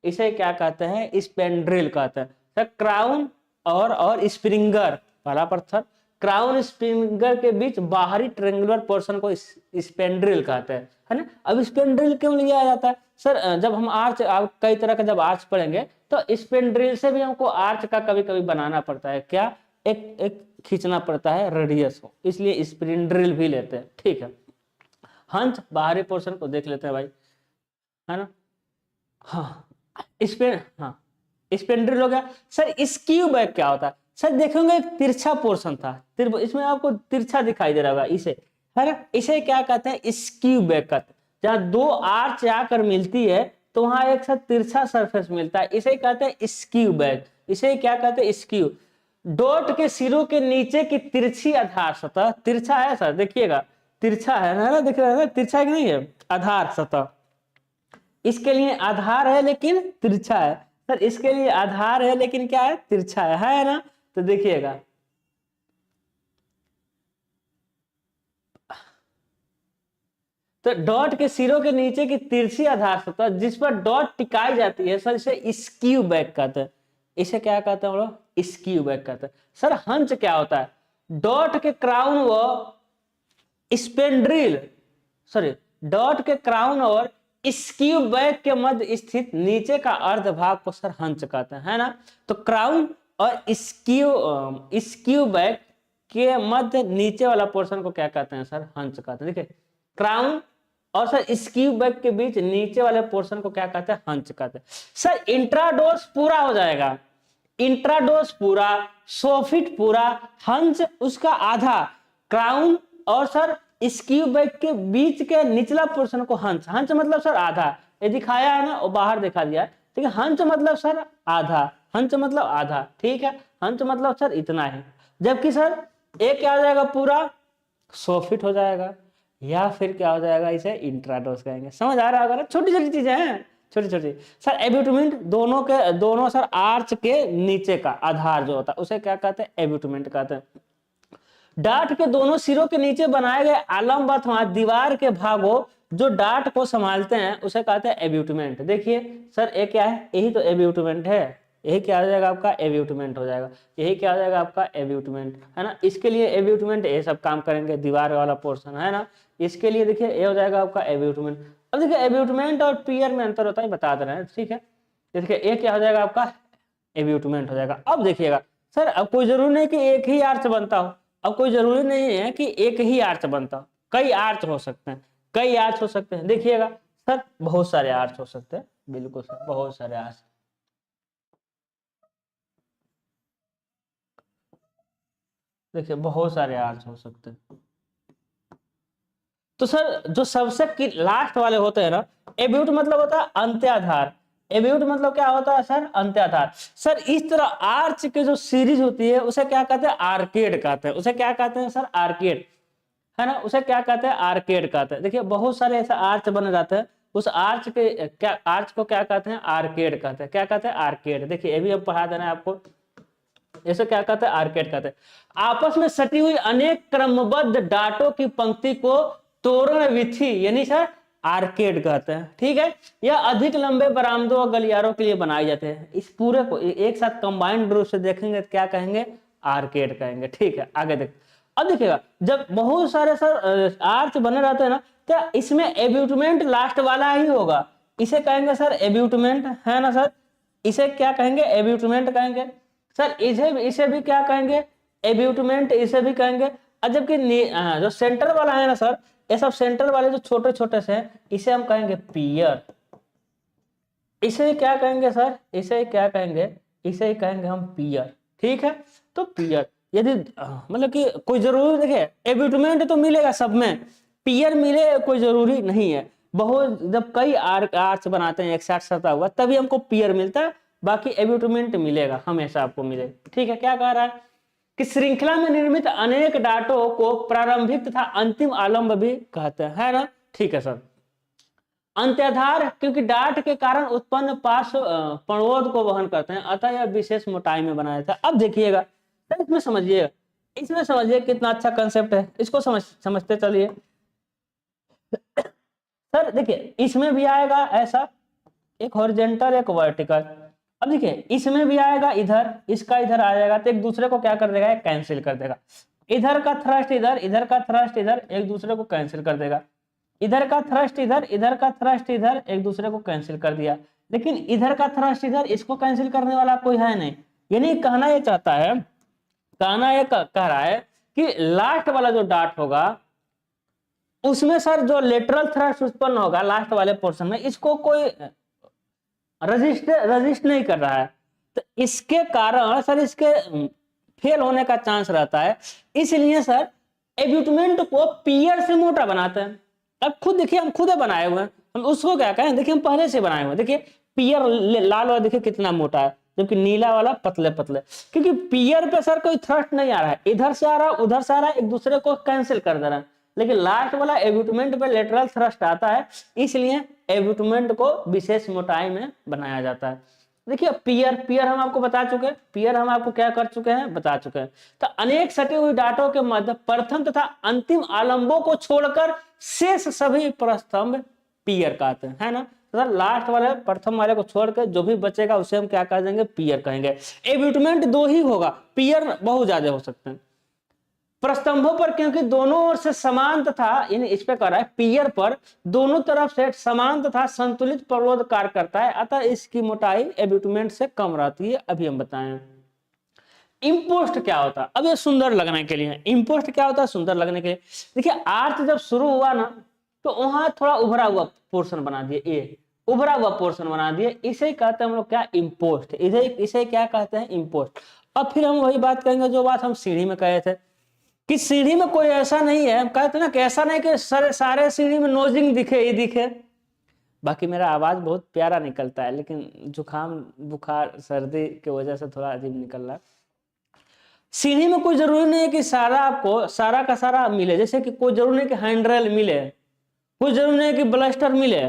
इसे क्या कहते हैं? स्पेंड्रिल कहते हैं। सर क्राउन और स्प्रिंगर पहला पत्थर, क्राउन स्प्रिंगर के बीच बाहरी ट्रेंगुलर पोर्शन को स्पेंड्रिल कहते हैं, है ना। अब स्पेंड्रिल क्यों लिया जाता है सर? जब हम आर्च, कई तरह का जब आर्च पढ़ेंगे तो स्पेंड्रिल से भी हमको आर्च का कभी कभी बनाना पड़ता है, क्या एक खींचना पड़ता है रेडियस को, इसलिए स्पेंड्रिल भी लेते हैं। ठीक है, हंच बाहरी पोर्शन को देख लेते हैं भाई, है ना। हाँ हाँ स्पेंड्रिल हो गया। सर स्क्यू बैक क्या होता है? सर देखेंगे एक तिरछा पोर्शन था, इसमें आपको तिरछा दिखाई दे रहा होगा, इसे, है ना, इसे क्या कहते हैं? स्क्यू बैक कहते हैं। जहाँ दो आर्च आकर मिलती है तो वहां एक साथ तिरछा सरफेस मिलता है, इसे कहते हैं स्क्यू बैक। इसे क्या कहते हैं? स्क्यू। डॉट के सिरों के नीचे की तिरछी आधार सतह, तिरछा है सर, देखिएगा तिरछा है ना, दिख रहा है ना, तिरछा कि नहीं है? आधार सतह, इसके लिए आधार है लेकिन तिरछा है। सर इसके लिए आधार है लेकिन क्या है? तिरछा है ना। तो देखिएगा तो डॉट के सिरों के नीचे की तिरछी आधार सतह जिस पर डॉट टिकाई जाती है, सर इसे स्क्यू बैक कहते हैं। इसे क्या कहते हैं हम लोग? स्क्यू बैक कहते हैं। सर हंच क्या होता है? डॉट के क्राउन व स्पेंड्रिल, सॉरी, डॉट के क्राउन और स्क्यू बैक के मध्य स्थित नीचे का अर्ध भाग को सर हंच कहते हैं, है ना। तो क्राउन और स्क्यू बैक के मध्य नीचे वाला पोर्शन को क्या कहते हैं सर? हंच कहते हैं। देखिए क्राउन और सर स्क्यू बैक के बीच नीचे वाले पोर्शन को क्या कहते हैं? हंच कहते हैं। सर इंट्राडोर्स पूरा हो जाएगा, इंट्राडोर्स पूरा, सोफिट पूरा, हंच उसका आधा, क्राउन और सर स्क्यू बैक के बीच के निचला पोर्शन को हंच, हंच मतलब सर आधा, ये दिखाया है ना और बाहर दिखा दिया है, ठीक है। हंच मतलब सर आधा, हंच मतलब आधा, ठीक है। हंच मतलब सर इतना है, जबकि सर एक क्या हो जाएगा? पूरा सोफिट हो जाएगा, या फिर क्या हो जाएगा? इसे इंट्राडोर्स कहेंगे। समझ आ रहा होगा ना, छोटी छोटी चीजें हैं, छोटी छोटी। सर एब्यूटमेंट दोनों सर आर्च के नीचे का आधार जो होता है उसे क्या कहते हैं? एब्यूटमेंट कहते हैं। डाट के दोनों सिरों के नीचे बनाए गए आलम्ब दीवार के भागों जो डाट को संभालते हैं उसे कहते हैं एब्यूटमेंट। देखिए सर ये क्या है? यही तो एब्यूटमेंट है, यही क्या हो जाएगा आपका? एब्यूटमेंट हो जाएगा, यही क्या हो जाएगा आपका? एब्यूटमेंट, है ना। इसके लिए एब्यूटमेंट ये सब काम करेंगे, दीवार वाला पोर्शन, है ना। इसके लिए देखिए ये हो जाएगा आपका एब्यूटमेंट। अब देखिए एब्यूटमेंट और पियर में अंतर होता है, बता दे रहे हैं, ठीक है। देखिए ये क्या हो जाएगा आपका? एब्यूटमेंट हो जाएगा। अब देखिएगा सर, अब कोई जरूरी नहीं कि एक ही आर्च बनता हो, अब कोई जरूरी नहीं है कि एक ही आर्च बनता हो, कई आर्च हो सकते हैं, कई आर्च हो सकते हैं। देखिएगा सर बहुत सारे आर्च हो सकते हैं, बिल्कुल सर बहुत सारे आर्च। देखिए बहुत सारे आर्च हो सकते हैं। तो सर जो सबसे लास्ट वाले होते हैं ना, एब्यूट मतलब होता है अंत्याधार, एब्यूट मतलब क्या होता है सर? अंत्याधार। सर इस तरह आर्च के जो सीरीज होती है उसे क्या कहते हैं? आर्केड कहते हैं। उसे क्या कहते हैं सर? आर्केड, है ना। उसे क्या कहते हैं? आर्केड कहते हैं। देखिए बहुत सारे ऐसे आर्च बन जाते हैं, उस आर्च के क्या, आर्च को क्या कहते हैं? आर्केड कहते हैं। क्या कहते हैं? आर्केड। देखिए ये भी हम पढ़ा देना है आपको, इसे क्या कहते हैं? आर्केड कहते हैं। आपस में सटी हुई अनेक क्रमबद्ध डाटों की पंक्ति को तोरण विधि यानी सर आर्केड कहते हैं, ठीक है। यह अधिक लंबे बरामदों और गलियारों के लिए बनाए जाते हैं। इस पूरे को एक साथ कंबाइंड रूप से देखेंगे तो क्या कहेंगे? आर्केड कहेंगे, ठीक है। आगे देख, अब देखिएगा जब बहुत सारे सर आर्च बने रहते हैं ना, तो इसमें एब्यूटमेंट लास्ट वाला ही होगा, इसे कहेंगे सर एब्यूटमेंट, है ना सर। इसे क्या कहेंगे? एब्यूटमेंट कहेंगे सर। इसे भी क्या कहेंगे? एब्यूटमेंट, इसे भी कहेंगे। और जबकि जो सेंटर वाला है ना सर, ये सब सेंटर वाले जो छोटे छोटे से हैं इसे हम कहेंगे पियर। इसे क्या कहेंगे सर? इसे क्या कहेंगे? इसे कहेंगे हम पियर, ठीक है। तो पियर यदि मतलब कि कोई जरूरी, देखिए एब्यूटमेंट तो मिलेगा सब में, पियर मिले कोई जरूरी नहीं है। बहुत जब कई आर्च बनाते हैं एक साथ सटा हुआ तभी हमको पियर मिलता है, बाकी एब्यूटमेंट मिलेगा हमेशा आपको मिलेगा, ठीक है। क्या कह रहा है कि श्रृंखला में निर्मित अनेक डाटों को प्रारंभिक तथा अंतिम आलम्ब भी कहते हैं, है ना, ठीक है सर। अंत्याधार क्योंकि डाट के कारण उत्पन्न पार्श्व पणोद को वहन करते हैं, अतः यह विशेष मोटाई में बनाया था। अब देखिएगा तो इसमें समझिएगा, इसमें समझिए कितना अच्छा कंसेप्ट है, इसको समझते चलिए। सर देखिए इसमें भी आएगा ऐसा, एक हॉरिजॉन्टल एक वर्टिकल। अब देखिए इसमें भी आएगा इधर, इसका इधर आ जाएगा तो एक दूसरे को क्या कर देगा? कैंसिल कर देगा। इधर का थ्रस्ट इधर, इधर का थ्रस्ट इधर, एक दूसरे को कैंसिल कर देगा। इधर का थ्रस्ट इधर, इधर का थ्रस्ट इधर, एक दूसरे को कैंसिल कर दिया। लेकिन इधर का थ्रस्ट इधर, इसको कैंसिल करने वाला कोई है नहीं। यानी कहना ये चाहता है, कहना ये कह रहा है कि लास्ट वाला जो डाट होगा, उसमें सर जो लेटरल थ्रस्ट उत्पन्न होगा लास्ट वाले पोर्शन में, इसको कोई रजिस्ट नहीं कर रहा है, तो इसके कारण सर इसके फेल होने का चांस रहता है। इसलिए सर एब्यूटमेंट को पियर से मोटा बनाते हैं। अब खुद देखिए, हम खुद बनाए हुए हैं, हम उसको क्या कहें, देखिए हम पहले से बनाए हुए हैं। देखिए पियर लाल वाला देखिए कितना मोटा है, जबकि नीला वाला पतले पतले, क्योंकि पियर पे सर कोई थ्रस्ट नहीं आ रहा है, इधर से आ रहा है उधर से आ रहा है, एक दूसरे को कैंसिल कर दे रहा है। लेकिन लास्ट वाला एब्यूटमेंट पे लेटरल थ्रस्ट आता है, इसलिए एब्यूटमेंट को विशेष मोटाई में बनाया जाता है। देखिए पियर पियर हम आपको बता चुके हैं, पियर हम आपको क्या कर चुके हैं, बता चुके हैं। तो अनेक सटी हुई डाटों के मध्य प्रथम तथा अंतिम आलंबों को छोड़कर शेष सभी प्रस्तंभ पियर कहते हैं, है ना। तो लास्ट वाले प्रथम वाले को छोड़कर जो भी बचेगा उसे हम क्या कह देंगे, पियर कहेंगे। एब्यूटमेंट दो ही होगा, पियर बहुत ज्यादा हो सकते हैं। प्रस्तंभों पर क्योंकि दोनों ओर से समान तथा, यानी इस पे कर रहा है पियर पर दोनों तरफ से समान तथा संतुलित प्ररोध कार्य करता है, अतः इसकी मोटाई एब्यूटमेंट से कम रहती है। अभी हम बताएं इम्पोस्ट क्या होता है। अब ये सुंदर लगने के लिए, इम्पोस्ट क्या होता है, सुंदर लगने के लिए। देखिए आर्च जब शुरू हुआ ना, तो वहां थोड़ा उभरा हुआ पोर्शन बना दिए, ये उभरा हुआ पोर्शन बना दिए, इसे कहते हैं हम लोग क्या, इम्पोस्ट। इसे क्या कहते हैं, इम्पोस्ट। अब फिर हम वही बात करेंगे जो बात हम सीढ़ी में कहे थे, कि सीढ़ी में कोई ऐसा नहीं है, हम कहते ना कि ऐसा नहीं कि सारे सीढ़ी में नोजिंग दिखे ही दिखे। बाकी मेरा आवाज बहुत प्यारा निकलता है, लेकिन जुकाम बुखार सर्दी की वजह से थोड़ा अजीब निकल रहा है। सीढ़ी में कोई जरूरी नहीं है कि सारा आपको सारा का सारा मिले, जैसे कि कोई जरूरी नहीं कि हैंड्रेल मिले, कोई जरूरी नहीं कि ब्लस्टर मिले,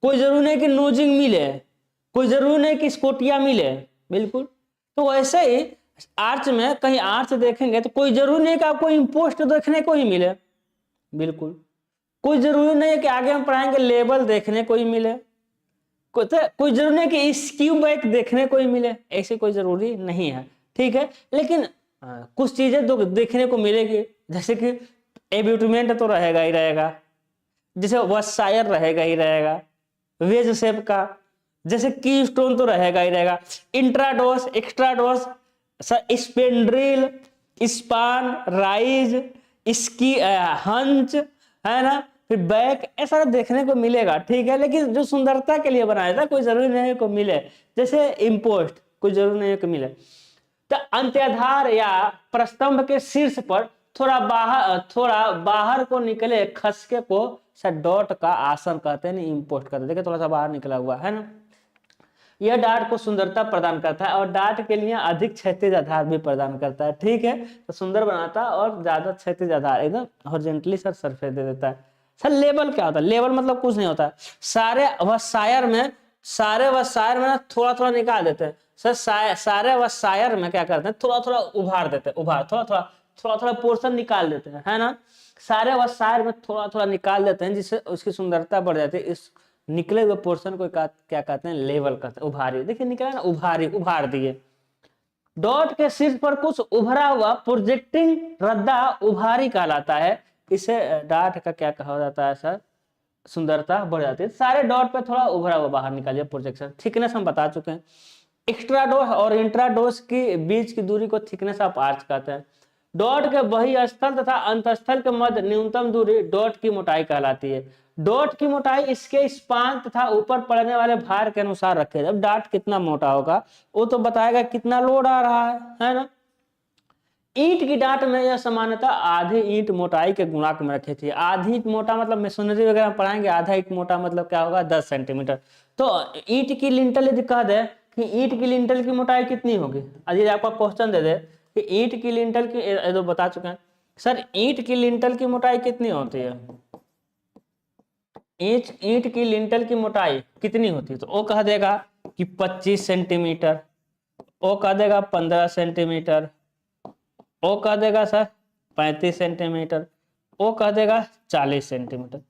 कोई जरूरी नहीं कि नोजिंग मिले, कोई जरूरी नहीं कि स्कोटिया मिले, बिल्कुल। तो वैसे ही आर्च में कहीं आर्च देखेंगे तो कोई जरूरी नहीं कि आपको इम्पोस्ट देखने को ही मिले, बिल्कुल। कोई जरूरी नहीं है कि आगे हम पढ़ाएंगे लेबल देखने को ही मिले, कोई जरूरी नहीं कि स्क्यू बैक देखने को ही मिले, ऐसे कोई जरूरी नहीं है, ठीक है। लेकिन कुछ चीजें तो देखने को मिलेगी, जैसे कि एब्यूटमेंट तो रहेगा ही रहेगा, जैसे वसायर रहेगा ही रहेगा, वेज शेप का, जैसे की स्टोन तो रहेगा ही रहेगा, इंट्राडोस एक्स्ट्राडोस, स्पेंड्रिल, स्पान, राइज, इसकी हंच, है ना, फिर बैक, ऐसा देखने को मिलेगा, ठीक है। लेकिन जो सुंदरता के लिए बनाया था, कोई जरूरी नहीं है को मिले, जैसे इम्पोस्ट कोई जरूरी नहीं है कि मिले। तो अंत्याधार या प्रस्तंभ के शीर्ष पर थोड़ा बाहर को निकले खसके को डॉट का आसन कहते हैं, इम्पोस्ट कहते हैं। देखिए थोड़ा सा बाहर निकला हुआ है ना, यह डाट को सुंदरता प्रदान करता है और डाट के लिए अधिक क्षैतिज आधार भी प्रदान करता है, ठीक है। तो सुंदर बनाता है और ज्यादा क्षैतिज आधार एकदम हॉरिजॉन्टली सर सरफेस दे देता है। सर लेबल क्या होता है, लेबल मतलब कुछ नहीं होता है, सारे वसायर में ना थोड़ा थोड़ा निकाल देते हैं सर, सारे वसायर में क्या करते हैं, थोड़ा थोड़ा उभार देते हैं, थोड़ा थोड़ा पोर्शन निकाल देते हैं, है ना। सारे वसायर में थोड़ा थोड़ा निकाल देते हैं, जिससे उसकी सुंदरता बढ़ जाती है। इस निकले हुए पोर्शन को क्या कहते हैं, लेवल कहते हैं, उभारी। देखिए निकला ना, उभार दिए। डॉट के शीर्ष पर कुछ उभरा हुआ प्रोजेक्टिंग रद्दा उभारी कहलाता है, इसे डाट का क्या कहा जाता है सर, सुंदरता बढ़ जाती है। सारे डॉट पे थोड़ा उभरा हुआ बाहर निकालिए प्रोजेक्शन। थिकनेस हम बता चुके हैं, एक्स्ट्राडोस और इंट्राडोस की बीच की दूरी को थिकनेस ऑफ आर्च कहते हैं। डॉट के बही स्थल तथा अंतस्थल के मध्य न्यूनतम दूरी डॉट की मोटाई कहलाती है। डॉट की मोटाई इसके स्पान तथा ऊपर पड़ने वाले भार के अनुसार रखे। जब डॉट कितना मोटा होगा वो तो बताएगा कितना लोड आ रहा है ना। ईंट की डांट में यह समानता आधी ईंट मोटाई के गुणांक में रखी थी। आधी ईंट मोटा मतलब मेसोनरी वगैरह पढ़ाएंगे, आधा ईंट मोटा मतलब क्या होगा, 10 सेंटीमीटर। तो ईंट की लिंटल यदि कह दे कि ईंट की लिंटल की मोटाई कितनी होगी, यदि आपका क्वेश्चन दे दे कि ईंट की लिंटल की, तो बता चुके हैं सर ईंट की लिंटल की मोटाई कितनी होती है, ईंट की लिंटल की मोटाई कितनी होती है, तो वो कह देगा कि 25 सेंटीमीटर, वो कह देगा 15 सेंटीमीटर, वो कह देगा सर 35 सेंटीमीटर, वो कह देगा 40 सेंटीमीटर।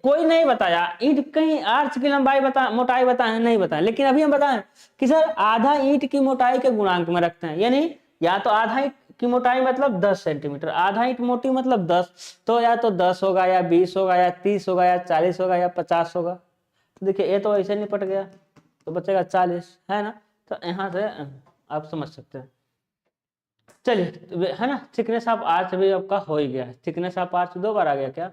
कोई नहीं बताया ईंट, कहीं आर्च की लंबाई मोटाई बताए नहीं बताए, लेकिन अभी हम बताएं कि सर आधा ईंट की मोटाई के गुणांक में रखते हैं, यानी या तो आधा ईंट की मोटाई मतलब 10 सेंटीमीटर, आधा ईंट मोटी मतलब 10, तो या तो 10 होगा या 20 होगा या 30 होगा या 40 होगा या 50 होगा। तो देखिए ये तो ऐसे निपट गया, तो बचेगा 40, है ना। तो यहाँ से आप समझ सकते हैं। चलिए है ना, थिकनेस ऑफ आर्च भी आपका हो ही गया है। थिकनेस ऑफ आर्च 2 बार आ गया क्या,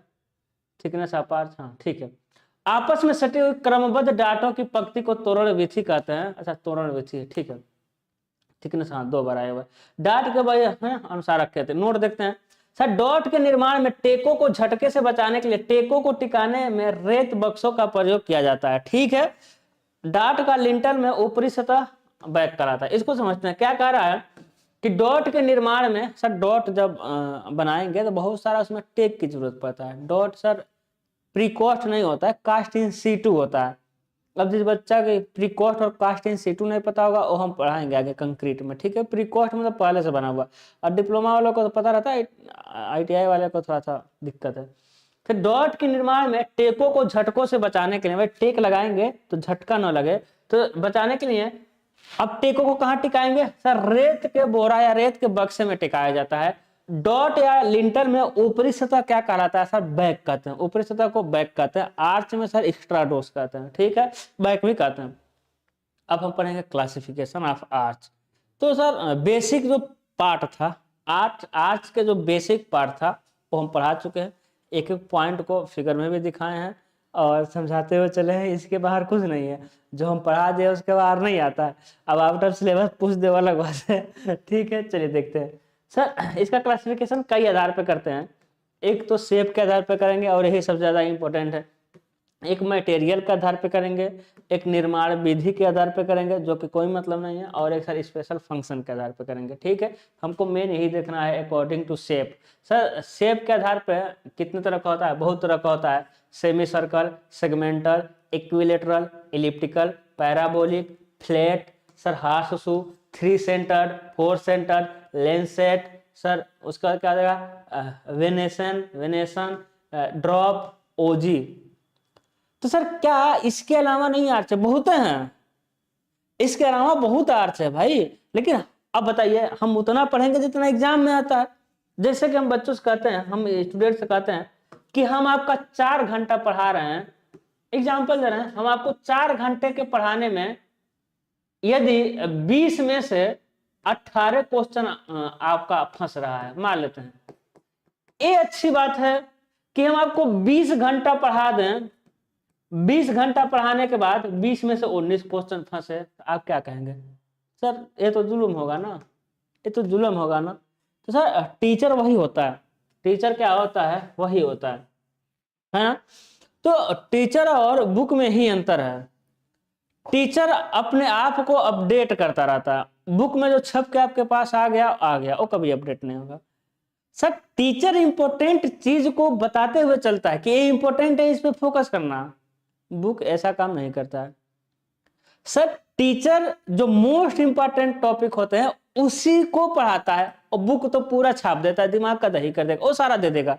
थिकनेस ऑफ आर्च, हाँ ठीक है। आपस में सटे हुए क्रमबद्ध डाटों की पंक्ति को तोरण विधि कहते हैं। अच्छा तोरण विधि, ठीक है। थिकनेस, हाँ 2 बार आया हुआ है। डाट के भाई हैं अनुसार रखे थे। नोट देखते हैं सर, डॉट के निर्माण में टेकों को झटके से बचाने के लिए टेकों को टिकाने में रेत बक्सों का प्रयोग किया जाता है, ठीक है। डाट का लिंटल में ऊपरी सतह बैक कराता है। इसको समझते हैं, क्या कह रहा है कि डॉट के निर्माण में सर, डॉट जब बनाएंगे तो बहुत सारा उसमें टेक की जरूरत पड़ता है। डॉट सर प्रीकॉस्ट नहीं होता है, कास्ट इन सीटू होता है। अब जिस बच्चा के प्रीकॉस्ट और कास्ट इन सीटू नहीं पता होगा वो हम पढ़ाएंगे आगे कंक्रीट में, ठीक है। प्रीकॉस्ट मतलब पहले से बना हुआ, और डिप्लोमा वालों को तो पता रहता है, ITI वाले को थोड़ा सा दिक्कत है। फिर डॉट के निर्माण में टेकों को झटकों से बचाने के लिए, भाई टेक लगाएंगे तो झटका न लगे, तो बचाने के लिए अब टेकों को कहाँ टिकाएंगे सर, रेत के बोरा या रेत के बक्से में टिकाया जाता है। डॉट या लिंटर में ऊपरी सतह क्या कहलाता है सर, बैक कहते हैं। ऊपरी सतह को बैक कहते हैं। आर्च में सर एक्स्ट्राडोस कहते हैं, ठीक है, बैक भी कहते हैं। अब हम पढ़ेंगे क्लासिफिकेशन ऑफ आर्च। तो सर बेसिक जो पार्ट था आर्च के जो बेसिक पार्ट था वो हम पढ़ा चुके हैं। एक एक पॉइंट को फिगर में भी दिखाए हैं और समझाते हुए चले हैं। इसके बाहर कुछ नहीं है, जो हम पढ़ा दिए उसके बाहर नहीं आता है। अब आउट ऑफ सिलेबस पूछ दे वाला बात है, ठीक है। चलिए देखते हैं सर, इसका क्लासिफिकेशन कई आधार पे करते हैं। एक तो शेप के आधार पे करेंगे और यही सबसे ज्यादा इंपॉर्टेंट है। एक मटेरियल के आधार पे करेंगे, एक निर्माण विधि के आधार पे करेंगे जो कि कोई मतलब नहीं है, और एक सर स्पेशल फंक्शन के आधार पे करेंगे, ठीक है। हमको मेन यही देखना है according to shape. Sir shape के आधार पे कितने तरह का होता है, बहुत तरह का होता है। Semicircle, segmental, equilateral, elliptical, parabolic, flat, sir horseshoe, 3 centred, 4 centred, lancet, sir उसका क्या देगा, वेनेसन, ड्रॉप, ओजी। तो सर क्या इसके अलावा नहीं आर्च है, बहुत हैं, इसके अलावा बहुत आर्च है भाई। लेकिन अब बताइए हम उतना पढ़ेंगे जितना एग्जाम में आता है। जैसे कि हम बच्चों से कहते हैं, हम स्टूडेंट से कहते हैं कि हम आपका 4 घंटा पढ़ा रहे हैं, एग्जाम्पल दे रहे हैं, हम आपको 4 घंटे के पढ़ाने में यदि 20 में से 18 क्वेश्चन आपका फंस रहा है, मान लेते हैं, ये अच्छी बात है कि हम आपको 20 घंटा पढ़ा दें। 20 घंटा पढ़ाने के बाद 20 में से 19 क्वेश्चन फंसे, तो आप क्या कहेंगे सर, ये तो जुल्म होगा ना, ये तो जुल्म होगा ना। तो सर टीचर वही होता है, टीचर क्या होता है, वही होता है ना। तो टीचर और बुक में ही अंतर है। टीचर अपने आप को अपडेट करता रहता है। बुक में जो छप के आपके पास आ गया वो कभी अपडेट नहीं होगा। सर टीचर इंपॉर्टेंट चीज को बताते हुए चलता है कि ये इंपॉर्टेंट है, इस पे फोकस करना। बुक ऐसा काम नहीं करता है। सर टीचर जो मोस्ट इंपॉर्टेंट टॉपिक होते हैं उसी को पढ़ाता है, और बुक तो पूरा छाप देता है, दिमाग का दही कर देगा, वो सारा दे देगा।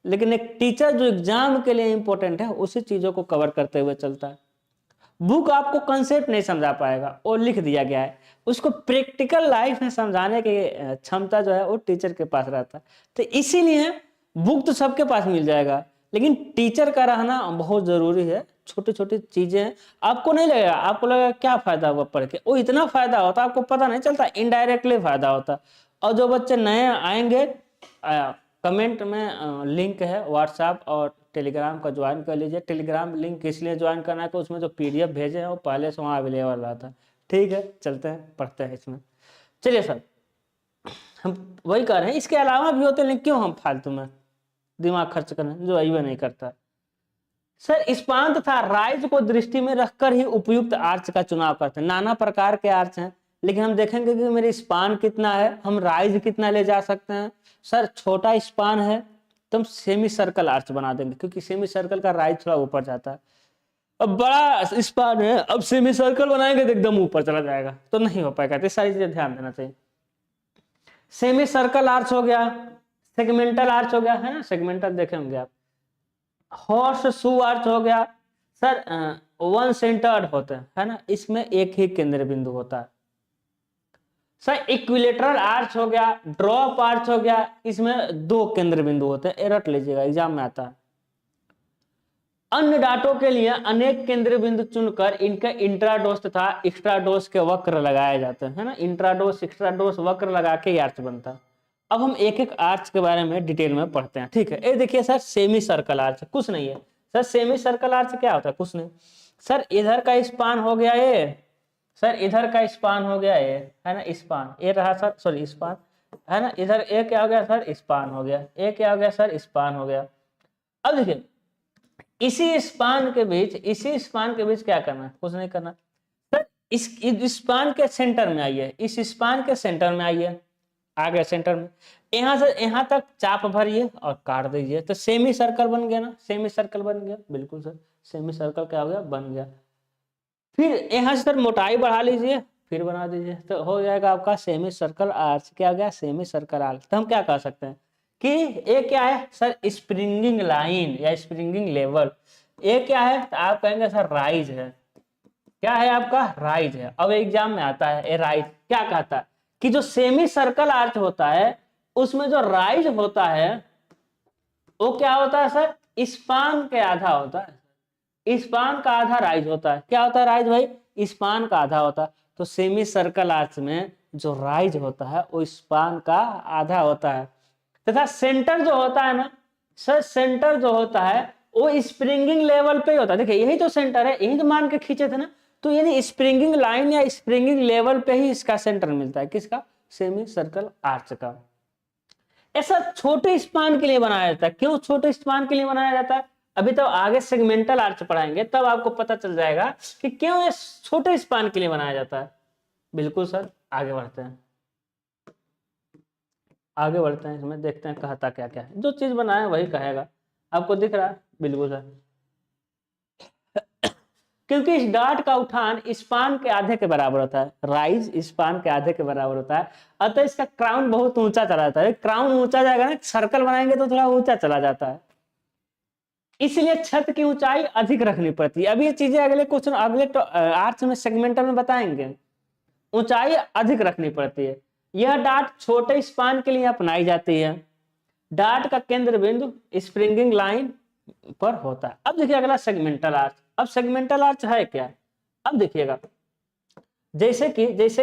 लेकिन एक टीचर जो एग्जाम के लिए इंपॉर्टेंट है उसी चीजों को कवर करते हुए चलता है। बुक आपको कंसेप्ट नहीं समझा पाएगा, वो लिख दिया गया है, उसको प्रैक्टिकल लाइफ में समझाने की क्षमता जो है वो टीचर के पास रहता है। तो इसीलिए बुक तो सबके पास मिल जाएगा, लेकिन टीचर का रहना बहुत जरूरी है। छोटी छोटी चीजें आपको नहीं लगेगा, आपको लगेगा क्या फायदा हुआ पढ़ के, वो इतना फायदा होता है आपको पता नहीं चलता, इनडायरेक्टली फायदा होता। और जो बच्चे नए आएंगे, कमेंट में लिंक है व्हाट्सएप और टेलीग्राम का, ज्वाइन कर लीजिए। टेलीग्राम लिंक इसलिए ज्वाइन करना है कि उसमें जो PDF भेजे हैं वो पहले से वहाँ अवेलेबल रहा था, ठीक है। चलते हैं पढ़ते हैं इसमें। चलिए सर, हम वही कह रहे हैं, इसके अलावा भी होते हैं, लेकिन क्यों हम फालतू में दिमाग खर्च करें जो अइबे नहीं करता। सर स्पान तथा राइज को दृष्टि में रखकर ही उपयुक्त आर्च का चुनाव करते हैं। नाना प्रकार के आर्च हैं, लेकिन हम देखेंगे कि मेरे स्पान कितना है, हम राइज कितना ले जा सकते हैं। सर छोटा स्पान है तो हम सेमी सर्कल आर्च बना देंगे, क्योंकि सेमी सर्कल का राइज थोड़ा ऊपर जाता है। अब बड़ा स्पान है, अब सेमी सर्कल बनाएंगे तो एकदम ऊपर चला जाएगा, तो नहीं हो पाएगा। तो सारी चीजें ध्यान देना चाहिए। सेमी सर्कल आर्च हो गया, सेगमेंटल आर्च हो गया, है ना, सेगमेंटल देखे होंगे आप। हॉर्स शू आर्च हो गया सर, 1 सेंटर्ड होते हैं, है ना, इसमें एक ही केंद्र बिंदु होता है। सर इक्विलेटरल आर्च हो गया, ड्रॉप आर्च हो गया, इसमें 2 केंद्र बिंदु होते हैं, रट लीजिएगा एग्जाम में आता है। अन्य डाटों के लिए अनेक केंद्र बिंदु चुनकर इनके इंट्राडोस तथा एक्स्ट्राडोस के वक्र लगाए जाते हैं, है ना। इंट्राडोस एक्स्ट्राडोस वक्र लगा के आर्च बनता है। अब हम एक एक आर्च के बारे में डिटेल में पढ़ते हैं, ठीक है। ये देखिए सर, सेमी सर्कल आर्च कुछ नहीं है सर। सेमी सर्कल आर्च क्या होता है? कुछ नहीं सर। इधर का स्पान हो गया ये, सर इधर का स्पान हो गया ये, है ना, स्पान ये रहा सर, सॉरी स्पान, है ना। इधर ए क्या हो गया सर? स्पान हो गया। ए क्या हो गया सर? स्पान हो गया। अब देखिए इसी स्पान के बीच, इसी स्पान के बीच क्या करना है? कुछ नहीं करना सर। इस स्पान के सेंटर में आइए, इस स्पान के सेंटर में आइए, आ गया सेंटर में। यहां से यहां तक चाप भरिए और काट दीजिए, तो सेमी सर्कल बन गया ना, सेमी सर्कल बन गया। बिल्कुल सर, सेमी सर्कल क्या हो गया? बन गया। फिर यहाँ से सर मोटाई बढ़ा लीजिए, फिर बना दीजिए, तो हो जाएगा आपका सेमी सर्कल आर्च। क्या हो गया? Semi circle arch. तो हम क्या कह सकते हैं कि ये क्या है सर? स्प्रिंगिंग लाइन या स्प्रिंगिंग लेवल। ये क्या है? तो आप कहेंगे सर राइज है। क्या है आपका? राइज है। अब एग्जाम में आता है ये राइज क्या कहता है कि जो सेमी सर्कल आर्च होता है उसमें जो राइज होता है वो क्या होता है सर? स्पान के आधा होता है। स्पान का आधा राइज होता है। क्या होता है राइज भाई? स्पान का आधा होता है। तो सेमी सर्कल आर्च में जो राइज होता है वो स्पान का आधा होता है, तथा सेंटर जो होता है ना सर, सेंटर जो होता है वो स्प्रिंगिंग लेवल पे ही होता है। देखिए यही तो सेंटर है, यही तो मान के खींचे थे ना, तो यानी स्प्रिंगिंग लाइन या स्प्रिंगिंग लेवल पे ही इसका सेंटर मिलता है। किसका? सेमी सर्कल आर्च का। ऐसा छोटे स्पान के लिए बनाया जाता है। क्यों छोटे स्पान के लिए बनाया जाता है? अभी तो आगे सेगमेंटल आर्च पढ़ाएंगे तब आपको पता चल जाएगा कि क्यों ये छोटे स्पान के लिए बनाया जाता है। बिल्कुल सर, आगे बढ़ते हैं, आगे बढ़ते हैं, इसमें देखते हैं कहता क्या क्या है। जो चीज बनाया वही कहेगा। आपको दिख रहा है? बिल्कुल सर। क्योंकि इस डार्ट का उठान स्पान के आधे के बराबर होता है, राइज स्पान के आधे के बराबर होता है, अतः इसका क्राउन बहुत ऊंचा चला जाता है। क्राउन ऊंचा जाएगा ना, सर्कल बनाएंगे तो थोड़ा ऊंचा चला जाता है, इसलिए छत की ऊंचाई अधिक रखनी पड़ती है। अब ये चीजें अगले क्वेश्चन, अगले आर्च में सेगमेंटल में बताएंगे। ऊंचाई अधिक रखनी पड़ती है। यह डार्ट छोटे स्पान के लिए अपनाई जाती है। डार्ट का केंद्र बिंदु स्प्रिंगिंग लाइन पर होता है। अब देखिए अगला सेगमेंटल आर्च। अब सेगमेंटल आर्च है क्या? अब देखिएगा, जैसे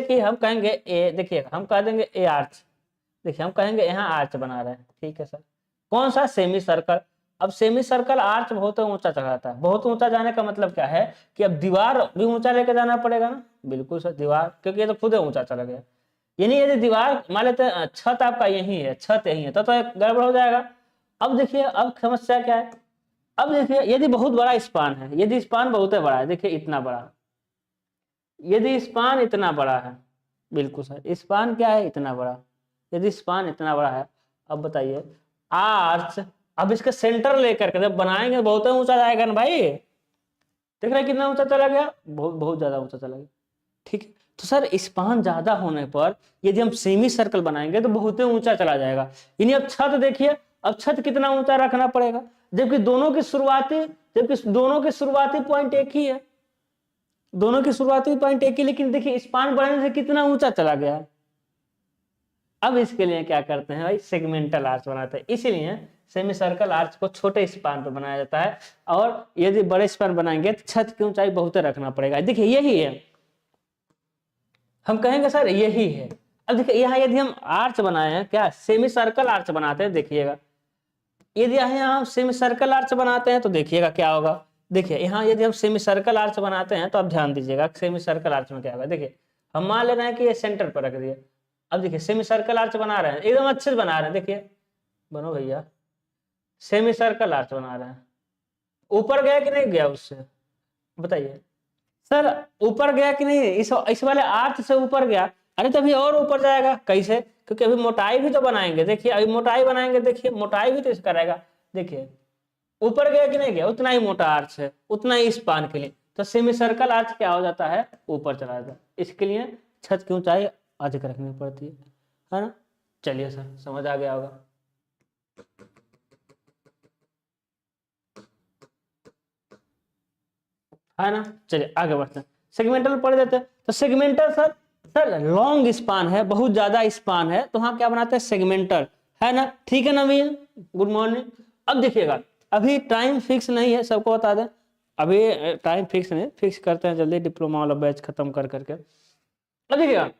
कि हम कहेंगे ए, देखिएगा हम कह देंगे ए आर्च। देखिए हम कहेंगे यहाँ आर्च बना रहे हैं, ठीक है सर। कौन सा? Semi circle. अब सेमी सर्कल आर्च बहुत ऊंचा चला जाता है। बहुत ऊंचा जाने का मतलब क्या है कि अब दीवार भी ऊंचा लेके जाना पड़ेगा ना। बिल्कुल सर, दीवार, क्योंकि ये तो खुद ऊंचा चला गया। यानी यदि दीवार मान लेते हैं छत आपका यही है, छत यही है, तो एक गड़बड़ हो जाएगा। अब देखिए अब समस्या क्या है? अब देखिए यदि बहुत बड़ा स्पान है, यदि स्पान बहुत बड़ा है, देखिए इतना बड़ा, यदि स्पान इतना बड़ा है, बिल्कुल सर स्पान क्या है? इतना बड़ा। यदि स्पान इतना बड़ा है, अब बताइए आर्च, अब इसका सेंटर लेकर के जब बनाएंगे बहुत ऊंचा जाएगा ना भाई। देख रहे कितना ऊंचा चला गया? बहुत बहुत ज्यादा ऊंचा चला गया, ठीक है। तो सर स्पान ज्यादा होने पर यदि हम सेमी सर्कल बनाएंगे तो बहुत ऊंचा चला जाएगा। यानी अब छत देखिए, अब छत कितना ऊंचा रखना पड़ेगा, जबकि दोनों के शुरुआती पॉइंट एक ही है, दोनों की शुरुआती पॉइंट एक ही, लेकिन देखिए स्पान बढ़ने से कितना ऊंचा चला गया। अब इसके लिए क्या करते हैं भाई? सेगमेंटल आर्च बनाते हैं। इसीलिए सेमी सर्कल आर्च को छोटे स्पान पर बनाया जाता है, और यदि बड़े स्पान बनाएंगे तो छत की ऊंचाई बहुत रखना पड़ेगा। देखिए यही है, हम कहेंगे सर यही है। अब देखिए यहाँ यदि हम आर्च बनाए हैं, क्या सेमी सर्कल आर्च बनाते हैं, देखिएगा यदि यहाँ हम सेमी सर्कल आर्च बनाते हैं तो देखिएगा क्या होगा। देखिए यहाँ यदि हम सेमी सर्कल आर्च बनाते हैं तो आप ध्यान दीजिएगा सेमी सर्कल आर्च में क्या होगा। देखिए हम मान ले रहे हैं कि ये सेंटर पर रख दिए। अब देखिए सेमी सर्कल आर्च बना रहे हैं, एकदम अच्छे से बना रहे हैं। देखिए बनो भैया, सेमी सर्कल आर्च बना रहे हैं। ऊपर गया कि नहीं गया उससे? बताइए सर, ऊपर गया कि नहीं? इस वाले आर्च से ऊपर गया। अरे तभी और ऊपर जाएगा। कैसे? क्योंकि अभी मोटाई भी तो बनाएंगे। देखिए अभी मोटाई बनाएंगे, देखिए मोटाई भी तो इसका रहेगा। देखिए ऊपर गया कि नहीं गया? उतना ही मोटा आर्च है, उतना ही स्पान के लिए। तो सेमी सर्कल आर्च क्या हो जाता है? ऊपर चला जाता है। इसके लिए छत की ऊंचाई अधिक रखनी पड़ती है ना। चलिए सर समझ आ गया होगा। है ना। चलिए आगे बढ़ते हैं, सेगमेंटल पढ़ देते हैं। तो सेगमेंटल सर, लॉन्ग स्पान है, बहुत ज्यादा स्पान है, तो हाँ क्या बनाते हैं? सेगमेंटल, है ना। ठीक है नवीन, गुड मॉर्निंग। अब देखिएगा अभी टाइम फिक्स नहीं है, सबको बता दें अभी टाइम फिक्स नहीं, फिक्स करते हैं जल्दी, डिप्लोमा वाला बैच खत्म कर करके। अब देखिएगा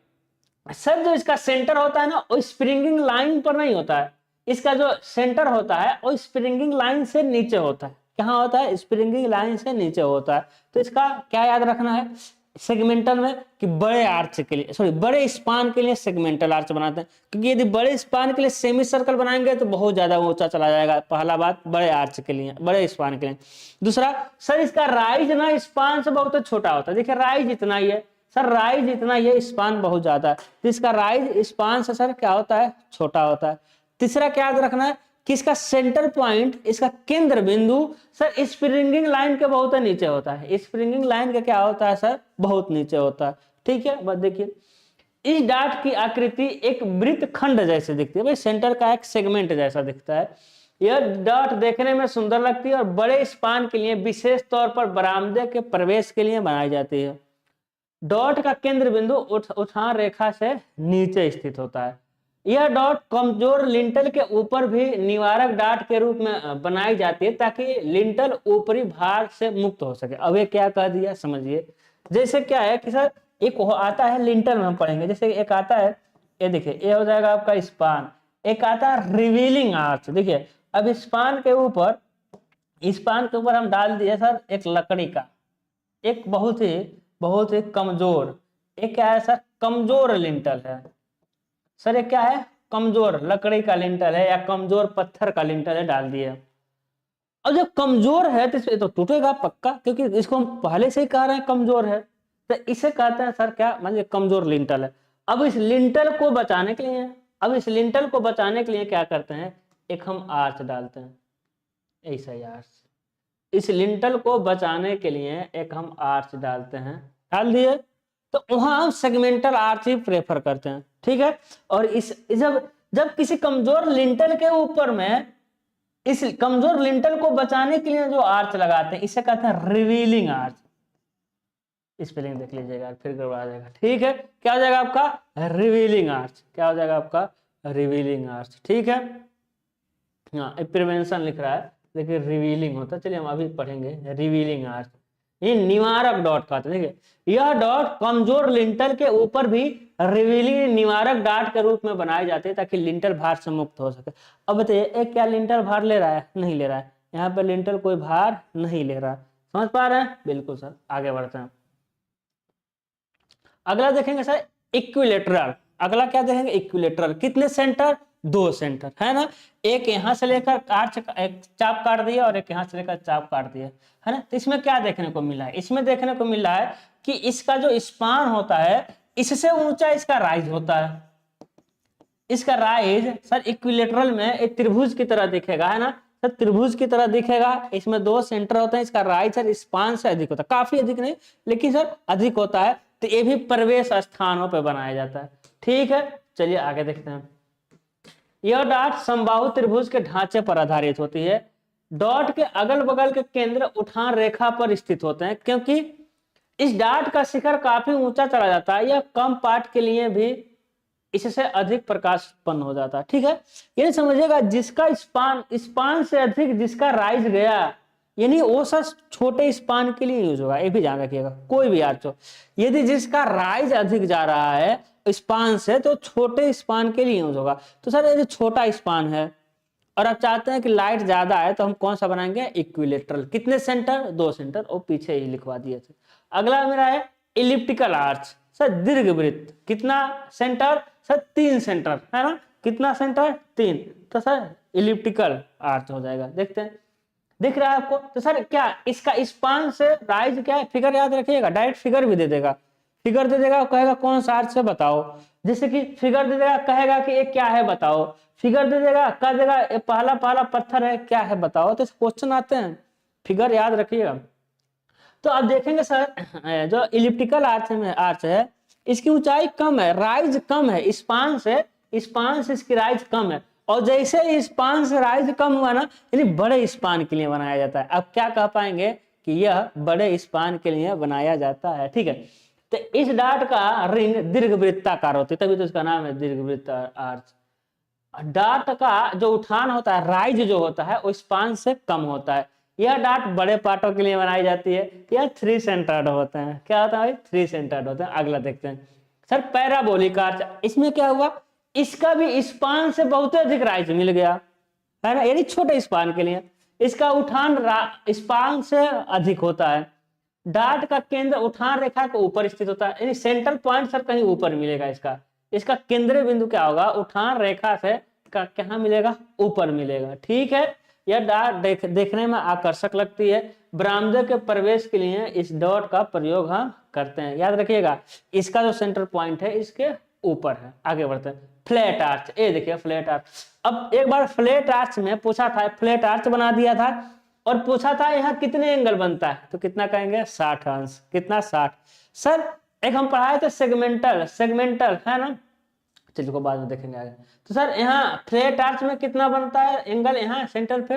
सर जो इसका सेंटर होता है ना वो स्प्रिंगिंग लाइन पर नहीं होता है, इसका जो सेंटर होता है वो स्प्रिंगिंग लाइन से नीचे होता है। कहाँ होता है? स्प्रिंगिंग लाइन से नीचे होता है। तो इसका क्या याद रखना है सेगमेंटल में कि बड़े आर्च के लिए, सॉरी बड़े स्पान के लिए सेगमेंटल आर्च बनाते हैं, क्योंकि यदि बड़े स्पान के लिए सेमी सर्कल बनाएंगे तो बहुत ज्यादा ऊंचा चला जाएगा। पहला बात बड़े आर्च के लिए, बड़े स्पान के लिए। दूसरा सर इसका राइज ना स्पान से बहुत छोटा होता है। देखिए राइज इतना ही है सर, राइज इतना ही, स्पान बहुत ज्यादा है, तो इसका राइज स्पान से सर क्या होता है? छोटा होता है। तीसरा क्या याद रखना है कि इसका सेंटर पॉइंट, इसका केंद्र बिंदु सर स्प्रिंगिंग लाइन के बहुत नीचे होता है। स्प्रिंगिंग लाइन का क्या होता है सर? बहुत नीचे होता है। ठीक है, बस देखिए इस डाट की आकृति एक वृत्त खंड जैसे दिखती है, भाई सेंटर का एक सेगमेंट जैसा दिखता है। यह डाट देखने में सुंदर लगती है और बड़े स्पान के लिए विशेष तौर पर बरामदे के प्रवेश के लिए बनाई जाती है। डॉट का केंद्र बिंदु उठान रेखा से नीचे स्थित होता है। यह डॉट कमजोर लिंटल के ऊपर भी निवारक डाट के रूप में बनाई जाती है ताकि लिंटल ऊपरी भार से मुक्त हो सके। अब ये क्या कह दिया समझिए, जैसे क्या है कि सर एक आता है लिंटल में हम पढ़ेंगे, जैसे एक आता है, ये देखिए ये हो जाएगा आपका स्पान, एक आता है रिवीलिंग आर्च। देखिए अब स्पान के ऊपर हम डाल दिए सर एक लकड़ी का, एक बहुत ही कमजोर, एक क्या है सर? कमजोर लिंटल है सर। ये क्या है? कमजोर लकड़ी का लिंटल है या कमजोर पत्थर का लिंटल है, डाल दिया। और जब कमजोर है तो इसे तो टूटेगा पक्का, क्योंकि इसको हम पहले से ही कह रहे हैं कमजोर है, तो इसे कहते हैं सर क्या? मतलब कमजोर लिंटल है। अब इस लिंटल को बचाने के लिए क्या करते हैं? एक हम आर्च डालते हैं, ऐसा ही आर्च। इस लिंटल को बचाने के लिए एक हम आर्च डालते हैं, डाल दिए, तो वहां हम सेगमेंटल आर्च ही प्रेफर करते हैं। ठीक है, और इस जब किसी कमजोर लिंटल के ऊपर में इस कमजोर लिंटल को बचाने के लिए जो आर्च लगाते हैं इसे कहते हैं रिवीलिंग आर्च। स्पेलिंग देख लीजिएगा फिर गड़बड़ा जाएगा। ठीक है, क्या हो जाएगा आपका? Revealing arch. क्या हो जाएगा आपका? Revealing arch. ठीक है, हाँ प्रिवेंशन लिख रहा है लेकिन रिवीलिंग होता है। चलिए हम अभी पढ़ेंगे रिवीलिंग आर्च। ये निवारक डॉट का, देखिए यह डॉट कमजोर लिंटल के ऊपर भी रिवीलिंग निवारक डाट के रूप में बनाए जाते हैं ताकि लिंटल भार से मुक्त हो सके। अब बताइए एक क्या लिंटल भार ले रहा है? नहीं ले रहा है, यहाँ पर लिंटल कोई भार नहीं ले रहा है। समझ पा रहे हैं? बिल्कुल सर, आगे बढ़ते हैं। अगला देखेंगे सर इक्विलेटरल। अगला क्या देखेंगे? इक्विलेटरल। कितने सेंटर? 2 सेंटर है ना, एक यहां से लेकर एक चाप काट दिया और एक यहां से लेकर चाप काट दिया है ना। तो इसमें क्या देखने को मिला है? इसमें देखने को मिला है कि इसका जो स्पान होता है इससे ऊंचा इसका राइज होता है। इसका राइज सर इक्विलेटरल में एक त्रिभुज की तरह दिखेगा, है ना सर, त्रिभुज की तरह दिखेगा। इसमें 2 सेंटर होते हैं, इसका राइज सर स्पान से अधिक होता है, काफी अधिक नहीं लेकिन सर अधिक होता है। तो ये भी प्रवेश स्थानों पर बनाया जाता है। ठीक है, चलिए आगे देखते हैं। यह डाट समबाहु त्रिभुज के ढांचे पर आधारित होती है। डॉट के अगल बगल के केंद्र उठान रेखा पर स्थित होते हैं, क्योंकि इस डाट का शिखर काफी ऊंचा चला जाता है। यह कम पाठ के लिए भी इससे अधिक प्रकाश उत्पन्न हो जाता है। ठीक है, ये समझिएगा जिसका स्पान से अधिक जिसका राइज गया, यानी वो सर छोटे स्पान के लिए यूज होगा। ये भी ध्यान रखिएगा, कोई भी आर्च हो यदि जिसका राइज अधिक जा रहा है स्पान से तो छोटे स्पान के लिए यूज होगा। तो सर यदि छोटा स्पान है और आप चाहते हैं कि लाइट ज्यादा है तो हम कौन सा बनाएंगे? इक्विलेटरल। कितने सेंटर? 2 सेंटर, और पीछे ही लिखवा दिए थे। अगला मेरा है इलिप्टिकल आर्च। सर दीर्घवृत्त। कितना सेंटर? सर 3 सेंटर, है ना। कितना सेंटर? 3। तो सर इलिप्टिकल आर्च हो जाएगा। देखते हैं, दिख रहा है आपको? तो सर क्या इसका स्पान से राइज क्या है? फिगर याद रखिएगा, डायरेक्ट फिगर भी दे देगा, फिगर दे देगा, कहेगा कौन सा आर्च से बताओ। जैसे कि फिगर दे देगा, कहेगा कि ये क्या है बताओ, फिगर दे देगा, कह देगा ये पहला पत्थर है, क्या है बताओ। तो क्वेश्चन आते हैं, फिगर याद रखिएगा। तो अब देखेंगे सर जो इलिप्टिकल आर्च है इसकी ऊंचाई कम है, राइज कम है, स्पान से इसकी राइज कम है। और जैसे स्पान से राइज कम हुआ ना, यानी बड़े स्पान के लिए बनाया जाता है। अब क्या कह पाएंगे कि यह बड़े स्पान के लिए बनाया जाता है। ठीक है, तो इस डाट का रिंग दीर्घवृत्ताकार होती है, तभी तो इसका नाम है दीर्घवृत्त आर्च। डाट का जो उठान होता है, राइज जो होता है, वो स्पान से कम होता है। यह डाट बड़े पार्टों के लिए बनाई जाती है। यह 3 सेंटर्ड होते हैं। क्या होता है भाई? 3 सेंटर्ड होते हैं। अगला देखते हैं सर पैराबोलिक आर्च, इसमें क्या हुआ, इसका भी स्पान से बहुत अधिक राइज मिल गया, है ना, यानी छोटे स्पान के लिए इसका उठान स्पान से अधिक होता है। डार्ट का केंद्र उठान रेखा के ऊपर स्थित होता है, यानी सेंट्रल पॉइंट सर कहीं ऊपर मिलेगा इसका। इसका केंद्रीय बिंदु क्या होगा, उठान रेखा से कहाँ मिलेगा, ऊपर मिलेगा। ठीक है, यह डार्ट देखने में आकर्षक लगती है। बरामदे के प्रवेश के लिए इस डॉट का प्रयोग हम करते हैं। याद रखिएगा, इसका जो सेंटर पॉइंट है इसके ऊपर है। आगे बढ़ते हैं, फ्लैट आर्च, ये देखिए फ्लैट आर्च। अब एक बार फ्लैट आर्च में पूछा था, फ्लैट आर्च बना दिया था और पूछा था यहाँ कितने एंगल बनता है, तो कितना कहेंगे 60 अंश। कितना 60। सर एक हम पढ़ाए थे सेगमेंटल, सेगमेंटल है ना, चलिए को बाद में देखेंगे आगे। तो सर यहाँ फ्लैट आर्च में कितना बनता है एंगल, यहाँ सेंटर पे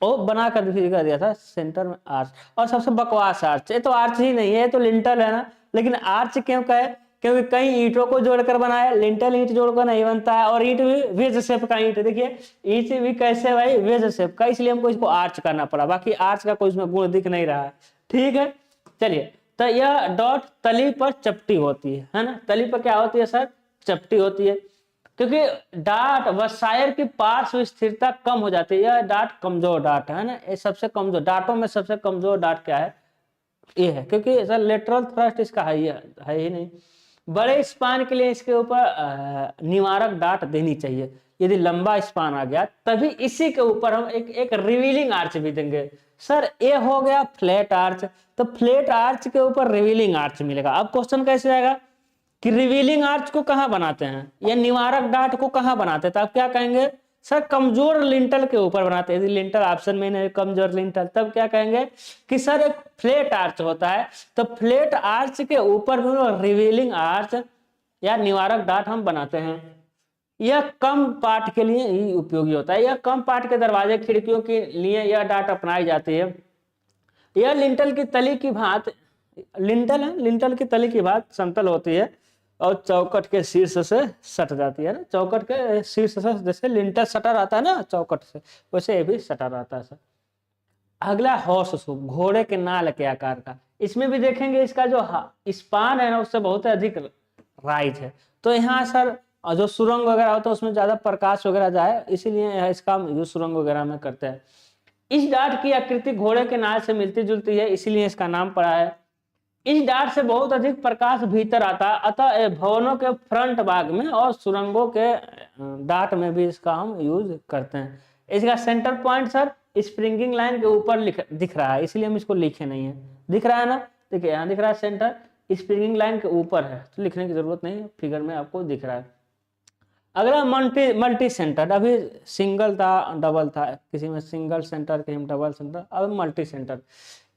वो बना कर दिया था सेंटर में आर्च। और सबसे बकवास आर्च, ये तो आर्च ही नहीं है, ये तो लिंटल है ना, लेकिन आर्च क्यों कहे, क्योंकि कई ईंटों को जोड़कर बनाया, लिंटल ईंट जोड़कर नहीं बनता है, और ईंट भी वेज शेप का ईंट, देखिए ईंट भी कैसे भाई, वेज शेप का, इसलिए हमको इसको आर्च करना पड़ा। बाकी आर्च का कोई इसमें गुण दिख नहीं रहा है। ठीक है, चलिए, तो यह डॉट तली पर चपटी होती है ना, तली पर क्या होती है सर, चपटी होती है, क्योंकि डार्ट व शायर की पार्श्व स्थिरता कम हो जाती है। यह डार्ट कमजोर डार्ट है ना, ये सबसे कमजोर डार्टों में सबसे कमजोर डार्ट क्या है, ये है, क्योंकि सर लेटरल थ्रस्ट इसका है ही नहीं। बड़े स्पान के लिए इसके ऊपर निवारक डार्ट देनी चाहिए। यदि लंबा स्पान आ गया तभी इसी के ऊपर हम एक रिवीलिंग आर्च भी देंगे। सर ये हो गया फ्लैट आर्च, तो फ्लैट आर्च के ऊपर रिवीलिंग आर्च मिलेगा। अब क्वेश्चन कैसे आएगा कि रिवीलिंग आर्च को कहां बनाते हैं या निवारक डार्ट को कहां बनाते हैं, तो आप क्या कहेंगे, सर कमजोर लिंटल के ऊपर बनाते हैं। यदि लिंटल ऑप्शन में नहीं, कमजोर लिंटल, तब क्या कहेंगे कि सर एक फ्लैट आर्च होता है, तो फ्लैट आर्च के ऊपर रिवीलिंग आर्च या निवारक डार्ट हम बनाते हैं। यह कम पार्ट के लिए ही उपयोगी होता है, यह कम पार्ट के दरवाजे खिड़कियों के लिए यह डार्ट अपनाई जाती है। यह लिंटल की तली की भांति, लिंटल है, लिंटल की तली की भांति समतल होती है और चौकट के शीर्ष से सट जाती है ना, चौकट के शीर्ष से, जैसे लिंटल सटा रहता है ना चौकट से, वैसे ये भी सटा रहता है सर। अगला हॉर्स शू, घोड़े के नाल के आकार का, इसमें भी देखेंगे इसका जो स्पान है ना उससे बहुत अधिक राइज है। तो यहाँ सर जो सुरंग वगैरह होता है उसमें ज्यादा प्रकाश वगैरह जाए, इसीलिए इसका यूज सुरंग वगैरह में करते हैं। इस डार्ट की आकृति घोड़े के नाल से मिलती जुलती है, इसीलिए इसका नाम पड़ा है। इस डार्ट से बहुत अधिक प्रकाश भीतर आता है, अतः भवनों के फ्रंट भाग में और सुरंगों के डार्ट में भी इसका हम यूज करते हैं। इसका centre point sir springing line के ऊपर दिख रहा है, इसलिए हम इसको लिखे नहीं है। दिख रहा है ना, देखिए यहाँ दिख रहा है सेंटर स्प्रिंगिंग लाइन के ऊपर है, तो लिखने की जरूरत नहीं है, फिगर में आपको दिख रहा है। अगला मल्टी सेंटर, अभी सिंगल था डबल था, किसी में सिंगल सेंटर किसी में डबल सेंटर, अब मल्टी सेंटर।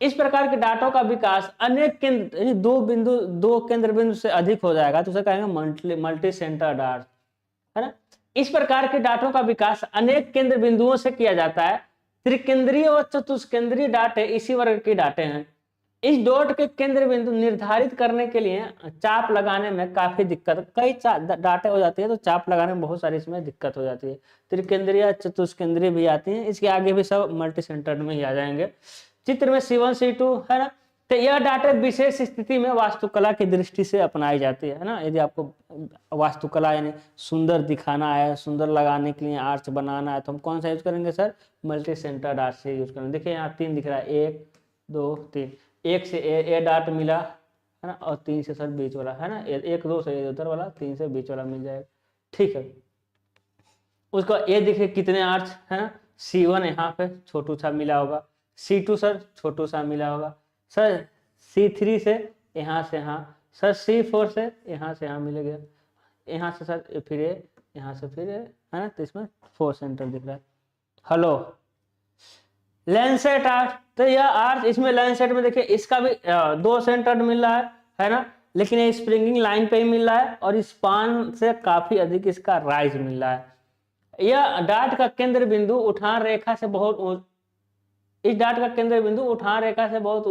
इस प्रकार के डाटों का विकास अनेक केंद्र, दो केंद्र बिंदु से अधिक हो जाएगा तो उसे कहेंगे मल्टी सेंटर डाट, है ना। इस प्रकार के डाटों का विकास अनेक केंद्र बिंदुओं से किया जाता है। त्रिकेंद्रीय और चतुष्केंद्रीय डाटे इसी वर्ग के डाटे हैं। इस डॉट के केंद्र बिंदु निर्धारित करने के लिए चाप लगाने में काफी दिक्कत, कई डाटे हो जाती है तो चाप लगाने में बहुत सारी इसमें दिक्कत हो जाती है। त्रिकेंद्रीय चतुष्केंद्रीय भी आती है, इसके आगे भी सब मल्टी सेंटर्ड में ही आ जाएंगे। चित्र में C1 C2 है ना, तो यह डाटे विशेष स्थिति में वास्तुकला की दृष्टि से अपनाई जाती है ना। यदि आपको वास्तुकला यानी सुंदर दिखाना है, सुंदर लगाने के लिए आर्च बनाना है, तो हम कौन सा यूज करेंगे सर, मल्टी सेंटर्ड आर्च से यूज करेंगे। देखिए यहाँ 3 दिख रहा है, 1 2 3, 1 से ए डाट मिला है ना, और 3 से सर बीच वाला है ना, 1 2 से उधर वाला, 3 से बीच वाला मिल जाएगा। ठीक है, उसको ये देखिए कितने आर्च है ना, C1 यहाँ पे छोटू सा मिला होगा, C2 सर छोटू सा मिला होगा, सर C3 से यहाँ से यहाँ, सर C4 से यहाँ से यहाँ मिल गया, यहाँ से सर फिर यहाँ से फिर है ना, तो इसमें 4 सेंटर दिख रहा है। हेलो लैंसेट आर्च, तो यह आर्च इसमें लैंसेट में देखिए इसका भी 2 सेंटर मिल रहा है ना, लेकिन ये स्प्रिंगिंग लाइन पे ही मिल रहा है और स्पान से काफी अधिक इसका राइज मिल रहा है। यह डार्ट का केंद्र बिंदु उठान रेखा से बहुत, इस डार्ट का केंद्र बिंदु उठान रेखा से बहुत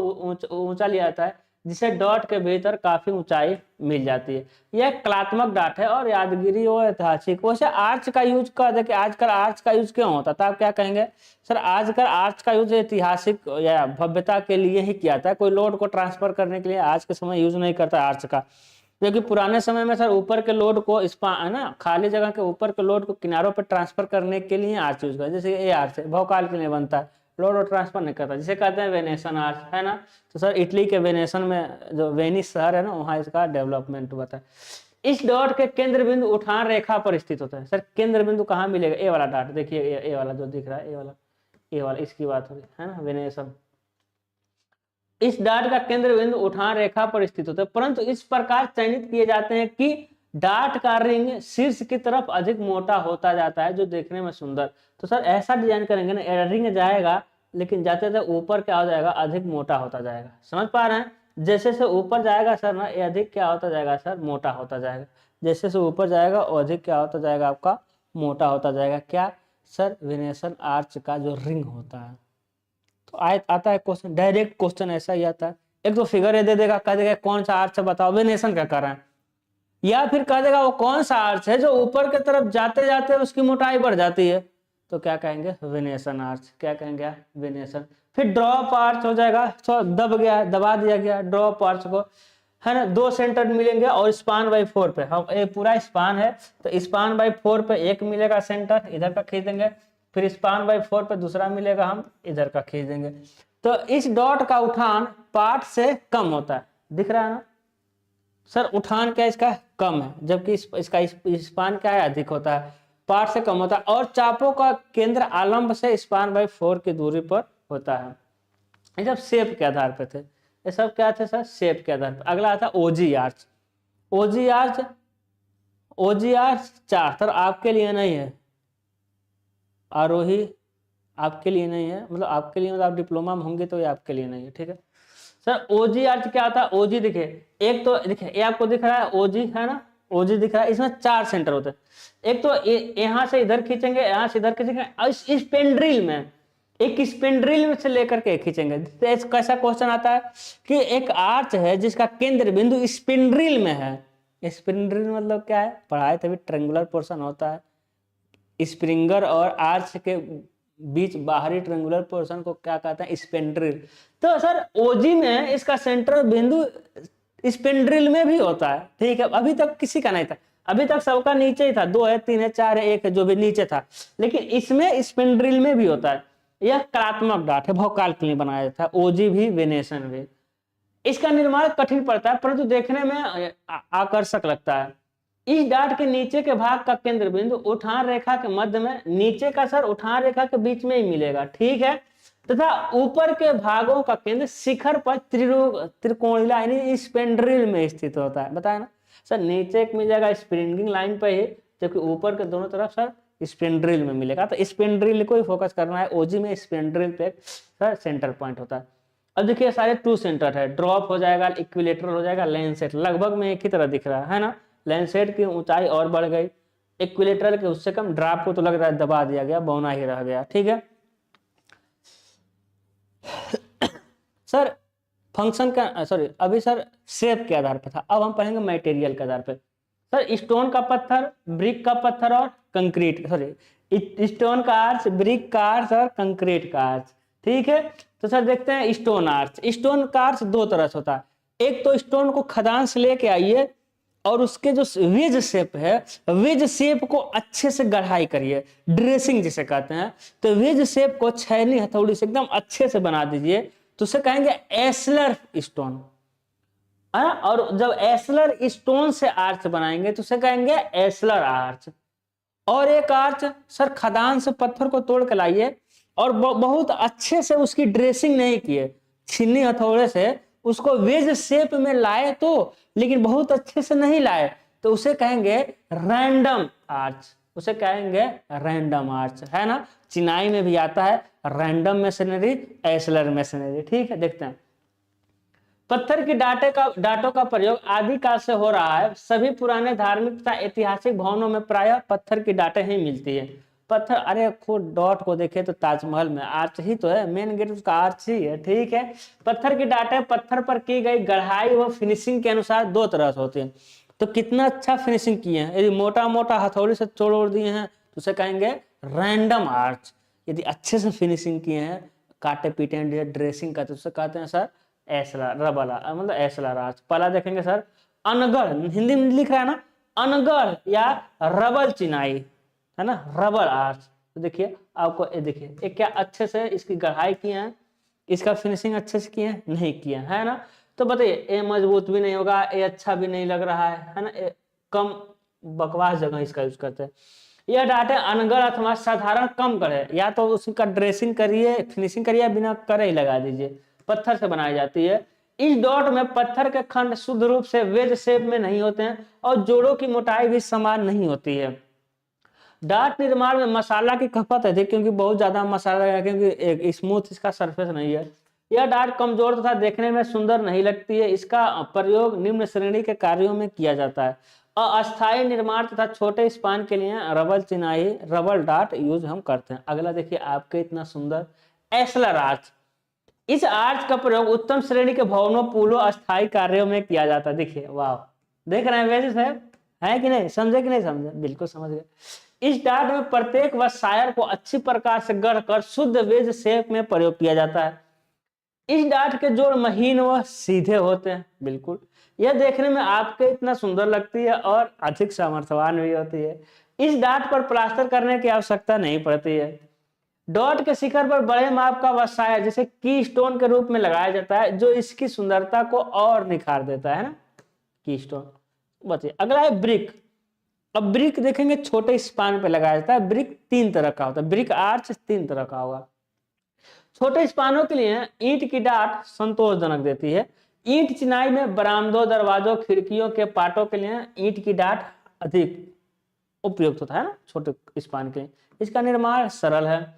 ऊंचा लिया जाता है, जिसे डॉट के भीतर काफी ऊंचाई मिल जाती है। यह कलात्मक डार्ट है और यादगिरी और ऐतिहासिक। वैसे आर्च का यूज कर देखिए, आजकल आर्च का यूज क्यों होता था, आप क्या कहेंगे सर, आजकल आर्च का यूज ऐतिहासिक या भव्यता के लिए ही किया जाता है, कोई लोड को ट्रांसफर करने के लिए आज के समय यूज नहीं करता आर्च का। क्योंकि पुराने समय में सर ऊपर के लोड को है ना, खाली जगह के ऊपर के लोड को किनारों पर ट्रांसफर करने के लिए आर्च यूज करते हैं। जैसे ये आर्च है, भौकाल के लिए बनता है, लोड और ट्रांसफर नहीं करता, जिसे कहते हैं वेनेसन आर्च, है ना। तो सर इटली के वेनेसन में जो वेनिस शहर है ना, वहाँ इसका डेवलपमेंट हुआ था। इस डॉट के केंद्र बिंदु उठान रेखा पर स्थित होता है। सर केंद्र बिंदु कहाँ मिलेगा? ए वाला डॉट देखिए, ए वाला जो दिख रहा है, ए वाला इसकी बात हो रही है ना, वेनेसन। इस डाट का केंद्र बिंदु उठान रेखा पर स्थित होता है, परंतु इस प्रकार चयनित किए जाते हैं कि डाट का रिंग शीर्ष की तरफ अधिक मोटा होता जाता है, जो देखने में सुंदर। तो सर ऐसा डिजाइन करेंगे ना, रिंग जाएगा लेकिन जाते जाते ऊपर क्या हो जाएगा? अधिक मोटा होता जाएगा। समझ पा रहे हैं? जैसे से ऊपर जाएगा सर ना, ये अधिक क्या होता जाएगा सर? मोटा होता जाएगा। जैसे से ऊपर जाएगा और अधिक क्या होता जाएगा? आपका मोटा होता जाएगा। क्या सर? वेनेसन आर्च का जो रिंग होता है। तो आता है क्वेश्चन, डायरेक्ट क्वेश्चन ऐसा ही आता है। एक तो फिगर दे देगा, कह देगा कौन सा आर्च है बताओ, वेनेसन का कर रहा है, या फिर कह देगा वो कौन सा आर्च है जो ऊपर की तरफ जाते जाते उसकी मोटाई बढ़ जाती है, तो क्या कहेंगे? Venation arch. क्या कहेंगे? वेनेसन। फिर ड्रॉप आर्च हो जाएगा, तो दबा दिया गया ड्रॉप आर्च को, है ना। 2 सेंटर मिलेंगे और स्पान बाई 4 पे, हम ये पूरा स्पान है तो स्पान बाई 4 पे एक मिलेगा सेंटर, इधर का खींच देंगे। फिर स्पान बाई 4 पे दूसरा मिलेगा, हम इधर का खींच देंगे। तो इस डॉट का उठान पार्ट से कम होता है, दिख रहा है ना सर? उठान क्या इसका? कम है, जबकि इसका स्पान क्या है? अधिक होता है, पार्ट से कम होता है। और चापों का केंद्र आलंब से स्पान बाई 4 की दूरी पर होता है। ये जब शेप के आधार पर थे, ये सब क्या थे सर? शेप के आधार पर। अगला आता है ओजी आर्च। ओजी आर्च, ओजी आर्च 4 सर आपके लिए नहीं है, आरोही आपके लिए नहीं है, मतलब आपके लिए, मतलब आप डिप्लोमा में होंगे तो ये आपके लिए नहीं है, ठीक है सर। ओजी अर्थ क्या आता है? ओजी देखिए, एक तो देखिए ये आपको दिख रहा है ओजी, है ना, ओजी दिख रहा है, इसमें 4 सेंटर होते हैं। एक तो यहाँ से इधर खींचेंगे, यहाँ से इधर खींचेंगे, और इस स्पेंड्रिल में, एक स्पेंड्रिल में से लेकर के खींचेंगे। तो कैसा क्वेश्चन आता है कि एक आर्च है जिसका केंद्र बिंदु स्पेंड्रिल में है। स्पेंड्रिल मतलब क्या है? पढ़ाए तभी, ट्रेंगुलर पोर्शन होता है, स्प्रिंगर और आर्च के बीच बाहरी ट्रेंगुलर पोर्शन को क्या कहते हैं? स्पेंड्रिल। तो सर ओजी में इसका सेंट्रल बिंदु स्पेंड्रिल में भी होता है, ठीक है। अभी तक किसी का नहीं था, अभी तक सबका नीचे ही था, 2 है, 3 है, 4 है, 1 है, जो भी नीचे था, लेकिन इसमें स्पेंड्रिल में भी होता है। यह कलात्मक डाट है, भौकाल के लिए बनाया था, ओजी भी वेनेसन भी। इसका निर्माण कठिन पड़ता है परंतु देखने में आकर्षक लगता है। इस डाट के नीचे के भाग का केंद्र बिंदु उठान रेखा के मध्य में, नीचे का सर उठान रेखा के बीच में ही मिलेगा, ठीक है, तथा ऊपर के भागों का केंद्र शिखर पर त्रिकोणीय यानी स्पेंड्रिल में स्थित होता है। बताया ना सर, नीचे एक मिलेगा स्प्रिंगिंग लाइन पे ही, जबकि ऊपर के दोनों तरफ सर स्पेंड्रिल में मिलेगा। तो स्पेंड्रिल को ही फोकस करना है, ओजी में स्पेंड्रिल पे सर सेंटर पॉइंट होता है। अब देखिए सारे 2 सेंटर है, ड्रॉप हो जाएगा, इक्विलेटरल हो जाएगा, लेंसेट लगभग में एक ही तरह दिख रहा है ना। लेंसेट की ऊंचाई और बढ़ गई, इक्विलेटरल के उससे कम, ड्रॉप को तो लग रहा है दबा दिया गया, बौना ही रह गया, ठीक है सर। फंक्शन का सॉरी, अभी सर शेप के आधार पर था, अब हम पढ़ेंगे मटेरियल के आधार पर। सर स्टोन का पत्थर, ब्रिक का पत्थर और कंक्रीट, सॉरी स्टोन का आर्च, ब्रिक का आर्च और कंक्रीट का आर्च, ठीक है। तो सर देखते हैं स्टोन आर्च। स्टोन का आर्च 2 तरह से होता है, एक तो स्टोन को खदान से लेके आइए और उसके जो वेज शेप है, वेज शेप को अच्छे से गढ़ाई करिए, ड्रेसिंग जिसे कहते हैं। तो वेज शेप को छैनी हथौड़ी से एकदम अच्छे से बना दीजिए, तो उसे कहेंगे एस्लर स्टोन, है ना। और जब एस्लर स्टोन से आर्च बनाएंगे तो उसे कहेंगे एस्लर आर्च। और एक आर्च सर खदान से पत्थर को तोड़ के लाइए और बहुत अच्छे से उसकी ड्रेसिंग नहीं किए, छीनी हथौड़े से उसको वेज शेप में लाए तो, लेकिन बहुत अच्छे से नहीं लाए, तो उसे कहेंगे रैंडम आर्च, उसे कहेंगे रैंडम आर्च, है ना। चिनाई में भी आता है रैंडम मैसनरी, एस्लर मैसनरी, ठीक है। देखते हैं पत्थर की डाटों का प्रयोग आदिकाल से हो रहा है। सभी पुराने धार्मिक तथा ऐतिहासिक भवनों में प्रायः पत्थर की डाटें ही मिलती है। पत्थर, अरे खुद डॉट को देखे तो ताजमहल में आर्च ही तो है, मेन गेट उसका आर्च ही है, ठीक है। पत्थर की डाटें पत्थर पर की गई गढ़ाई व फिनिशिंग के अनुसार 2 तरह से होती है। तो कितना अच्छा फिनिशिंग किए हैं, यदि मोटा मोटा हथौड़ी से तोड़ दिए हैं तो उसे कहेंगे रैंडम आर्च। यदि अच्छे से फिनिशिंग किए हैं, काटे पीटे ड्रेसिंग का, तो उसे कहते हैं सर एस्लर, रबला मतलब एस्लर आर्च। पहला देखेंगे सर अनगढ़, हिंदी में लिख रहा है ना अनगढ़ या रबल चिनाई, है ना, रबल आर्च। तो देखिए आपको ये देखिए ये क्या अच्छे से इसकी गढ़ाई किए हैं, इसका फिनिशिंग अच्छे से किए हैं नहीं किए है ना। तो बताइए ये मजबूत भी नहीं होगा, ये अच्छा भी नहीं लग रहा है ना, ये कम बकवास जगह इसका यूज करते हैं। यह डाट है अनगढ़ अथवा साधारण कम गढ़, या तो उसका ड्रेसिंग करिए फिनिशिंग करिए, बिना करे ही लगा दीजिए, पत्थर से बनाई जाती है। इस डॉट में पत्थर के खंड शुद्ध रूप से वेज शेप में नहीं होते हैं और जोड़ों की मोटाई भी समान नहीं होती है। डाट निर्माण में मसाला की खपत है क्योंकि बहुत ज्यादा मसाला है, क्योंकि एक स्मूथ इसका सरफेस नहीं है। यह डाट कमजोर तथा देखने में सुंदर नहीं लगती है। इसका प्रयोग निम्न श्रेणी के कार्यों में किया जाता है। अस्थायी निर्माण तथा छोटे स्पान के लिए रबल चिनाई रबल डाट यूज हम करते हैं। अगला देखिए आपके इतना सुंदर एस्लर आर्च। इस आर्च का प्रयोग उत्तम श्रेणी के भवनों पुलों अस्थायी कार्यों में किया जाता है। देखिए वाह, देख रहे हैं वैसे है कि नहीं, समझे कि नहीं समझे, बिल्कुल समझ गए। इस डाट में प्रत्येक वसायर को अच्छी प्रकार से गढ़कर शुद्ध वेज शेप में प्रयोग किया जाता है। इस डाट के जोड़ महीन व सीधे होते हैं, बिल्कुल। यह देखने में आपके इतना सुंदर लगती है और अधिक सामर्थ्यवान भी होती है। इस डाट पर प्लास्टर करने की आवश्यकता नहीं पड़ती है। डॉट के शिखर पर बड़े माप का वसायर जैसे की स्टोन के रूप में लगाया जाता है, जो इसकी सुंदरता को और निखार देता है ना, की स्टोन। बताइए अगला है ब्रिक। अब ब्रिक देखेंगे छोटे स्पान पे लगाया जाता है। ब्रिक तीन तरह का होता है, ब्रिक आर्च तीन तरह का होगा। छोटे स्पानों के लिए ईंट की डाट संतोषजनक देती है। ईंट चिनाई में बरामदों दरवाजों खिड़कियों के पाटों के लिए ईंट की डाट अधिक उपयुक्त होता है ना, छोटे स्पान के लिए। इसका निर्माण सरल है।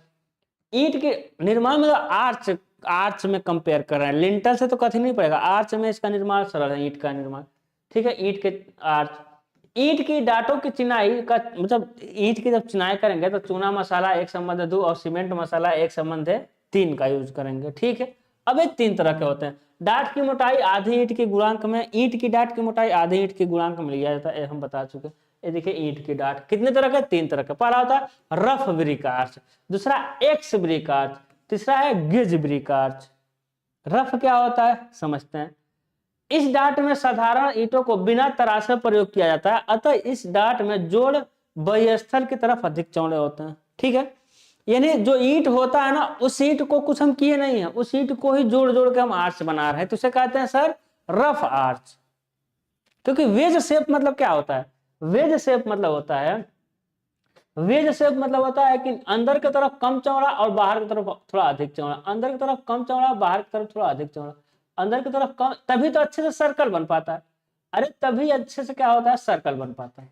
ईंट के निर्माण में आर्च आर्च में कंपेयर कर रहे हैं, लिंटल से तो कठिन नहीं पड़ेगा, आर्च में इसका निर्माण सरल है, ईंट का निर्माण। ठीक है, ईंट के आर्च। ईंट की डाटों की चिनाई का मतलब ईंट की जब चिनाई करेंगे तो चूना मसाला 1:2 और सीमेंट मसाला 1:3 का यूज करेंगे। ठीक है, अब ये तीन तरह के होते हैं। डाट की मोटाई आधी ईंट के गुणांक में, ईंट की डाट की मोटाई आधी ईंट के गुणांक में लिया जाता है, हम बता चुके। ये देखिए ईंट की डाट कितने तरह के, तीन तरह के। पहला होता है रफ ब्रिक आर्च, दूसरा एक्स ब्रिक आर्च, तीसरा है गेज ब्रिक आर्च। रफ क्या होता है समझते हैं। इस डाट में साधारण ईंटों को बिना तराशे प्रयोग किया जाता है, अतः इस डाट में जोड़ बहिस्थल की तरफ अधिक चौड़े होते हैं। ठीक है, यानी जो ईंट होता है ना, उस ईंट को कुछ हम किए नहीं है, उस ईंट को ही जोड़ जोड़ के हम आर्च बना रहे हैं, तो उसे कहते हैं सर रफ आर्च। क्योंकि वेज शेप मतलब क्या होता है, वेज शेप मतलब होता है, वेज शेप मतलब होता है कि अंदर की तरफ कम चौड़ा और बाहर की तरफ थोड़ा अधिक चौड़ा, अंदर की तरफ कम चौड़ा बाहर की तरफ थोड़ा अधिक चौड़ा, अंदर की तरफ कम, तभी तो अच्छे से सर्कल बन पाता है। अरे तभी अच्छे से क्या होता है, सर्कल बन पाता है,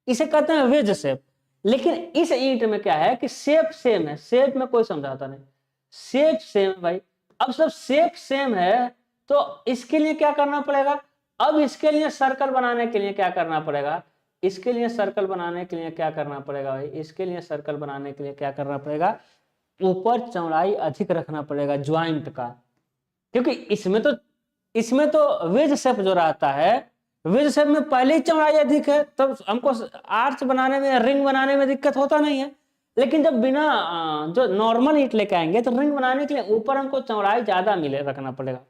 इसे कहते हैं वेज शेप। लेकिन इस ईंट में क्या है कि शेप सेम है, शेप में कोई समझौता नहीं, शेप सेम है भाई। अब सब शेप सेम है तो इसके लिए क्या करना पड़ेगा, अब इसके लिए सर्कल बनाने के लिए क्या करना पड़ेगा, इसके लिए सर्कल बनाने के लिए क्या करना पड़ेगा भाई, इसके लिए सर्कल बनाने के लिए क्या करना पड़ेगा, ऊपर चौड़ाई अधिक रखना पड़ेगा ज्वाइंट का। क्योंकि इसमें तो वेज शेप जो रहता है, वेज शेप में पहले ही चौड़ाई अधिक है, तब हमको आर्च बनाने में रिंग बनाने में दिक्कत होता नहीं है। लेकिन जब बिना जो नॉर्मल ईंट लेके आएंगे तो रिंग बनाने के लिए ऊपर हमको चौड़ाई ज्यादा मिले रखना पड़ेगा,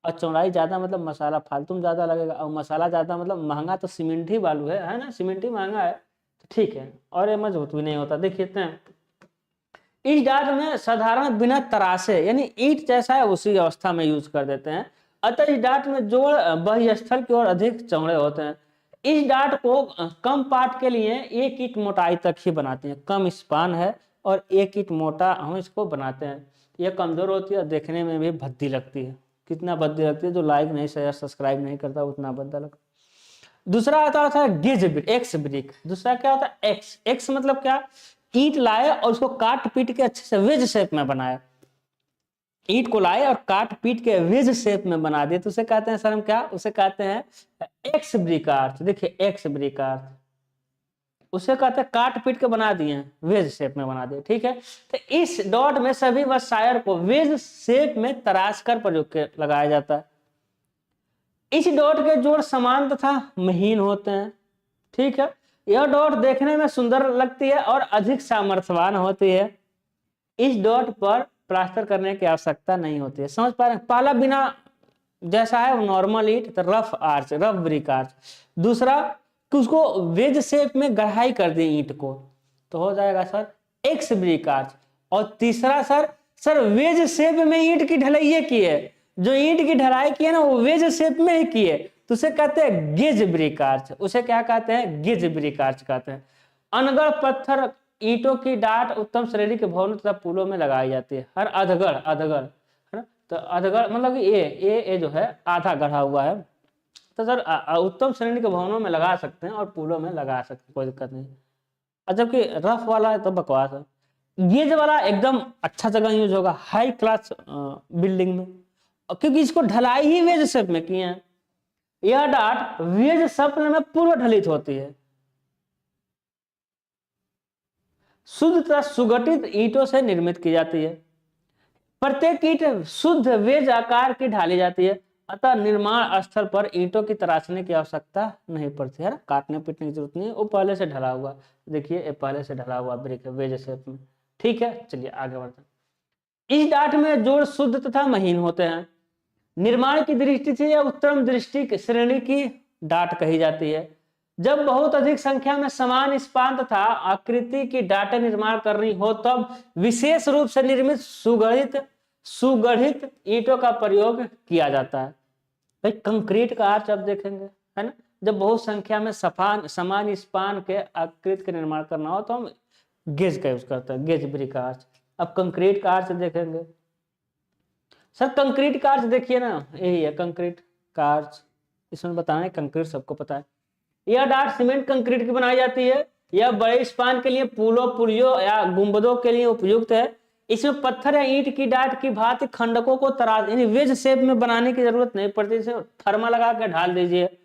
और चौड़ाई ज्यादा मतलब मसाला फालतू ज्यादा लगेगा, और मसाला ज्यादा मतलब महंगा तो सीमेंट ही बालू है ना, सीमेंट ही महंगा है, तो ठीक है, और ये मजबूत भी नहीं होता। देखिए इस डाट में साधारण बिना तराशे यानी ईंट जैसा है उसी अवस्था में यूज कर देते हैं, अतः इस डाट में जोड़ बहिस्थल की ओर अधिक चौड़े होते हैं। इस डाट को कम पार्ट के लिए एक ईंट मोटाई तक ही बनाते हैं, कम स्पान है और एक ईंट मोटा हम इसको बनाते हैं। यह कमजोर होती है, देखने में भी भद्दी लगती है, कितना भद्दी लगती है, जो लाइक नहीं शेयर सब्सक्राइब नहीं करता उतना भद्दा लगता। दूसरा आता है गेज ब्रिक, एक्स ब्रिक। दूसरा क्या होता है एक्स, एक्स मतलब क्या, ईंट लाए और उसको काट पीट के अच्छे से वेज शेप में बनाया, ईंट को लाए और काट पीट के वेज शेप में बना दिए, तो उसे कहते हैं सर हम क्या, उसे कहते हैं एक्स ब्रिक आर्च। देखिए एक्स ब्रिक आर्च, उसे कहते हैं काट पीट के बना दिए वेज शेप में बना दिए। ठीक है, तो इस डॉट में सभी वसायर को वेज शेप में तराश कर प्रयोग के लगाया जाता है। इस डॉट के जोड़ समान तथा महीन होते हैं। ठीक है, यह डॉट देखने में सुंदर लगती है और अधिक सामर्थ्यवान होती है। इस डॉट पर प्लास्टर करने की आवश्यकता नहीं होती है। समझ पा रहे हैं, पहला बिना जैसा है वो नॉर्मल ईंट, तो rough arch, rough brick arch. दूसरा कि उसको वेज शेप में गढ़ाई कर दी ईंट को, तो हो जाएगा सर एक्स ब्रिक आर्च। और तीसरा सर वेज शेप में ईंट की ढलाई की है, जो ईंट की ढलाई की है ना वो वेज शेप में ही की है, तो उसे कहते हैं गेज ब्रिक आर्च। उसे क्या कहते हैं? गेज ब्रिक आर्च कहते हैं। अनगढ़ पत्थर ईंटों की डाट उत्तम श्रेणी के भवनों तथा पुलों में लगाई जाती है। हर अधगढ़ है ना, तो अधगढ़ मतलब ये जो है आधा गढ़ा हुआ है, तो सर उत्तम श्रेणी के भवनों में लगा सकते हैं और पुलों में लगा सकते हैं, कोई दिक्कत नहीं। और जबकि रफ वाला है तो बकवास है। गेज वाला एकदम अच्छा जगह यूज होगा, हाई क्लास बिल्डिंग में, क्योंकि इसको ढलाई ही वेज शेप में किए हैं। यह डाट वेज शेप में पूर्व ढलित होती है, शुद्ध तथा सुगठित ईंटों से निर्मित की जाती है। प्रत्येक ईंट शुद्ध वेज आकार की ढाली जाती है, अतः निर्माण स्थल पर ईंटों की तराशने की आवश्यकता नहीं पड़ती है ना, काटने पीटने की जरूरत नहीं है, वो पहले से ढला हुआ। देखिए ये पहले से ढला हुआ ब्रिक है वेज शेप में। ठीक है, चलिए आगे बढ़ते हैं। इस डाट में जोड़ शुद्ध तथा महीन होते हैं। निर्माण की दृष्टि से यह उत्तम दृष्टि श्रेणी की डाट कही जाती है। जब बहुत अधिक संख्या में समान इस्पात तथा आकृति की डाटें निर्माण करनी हो तब विशेष रूप से निर्मित सुगढ़ित ईंटों का प्रयोग किया जाता है। भाई कंक्रीट का आर्च आप देखेंगे है ना, जब बहुत संख्या में समान स्पान के आकृति का निर्माण करना हो तो हम गेज का यूज करते हैं, गेज ब्रिक आर्च। अब कंक्रीट का आर्च देखेंगे सर, कंक्रीट का आर्च देखिए ना, यही है कंक्रीट का आर्च। इसमें बताना है कंक्रीट सबको पता है। यह डाट सीमेंट कंक्रीट की बनाई जाती है। यह बड़े स्पान के लिए पुलों पुलियों या गुंबदों के लिए उपयुक्त है। इसमें पत्थर या ईंट की डाट की भांति खंडकों को तराश यानी वेज शेप में बनाने की जरूरत नहीं पड़ती, इसे थर्मा लगा के ढाल दीजिए।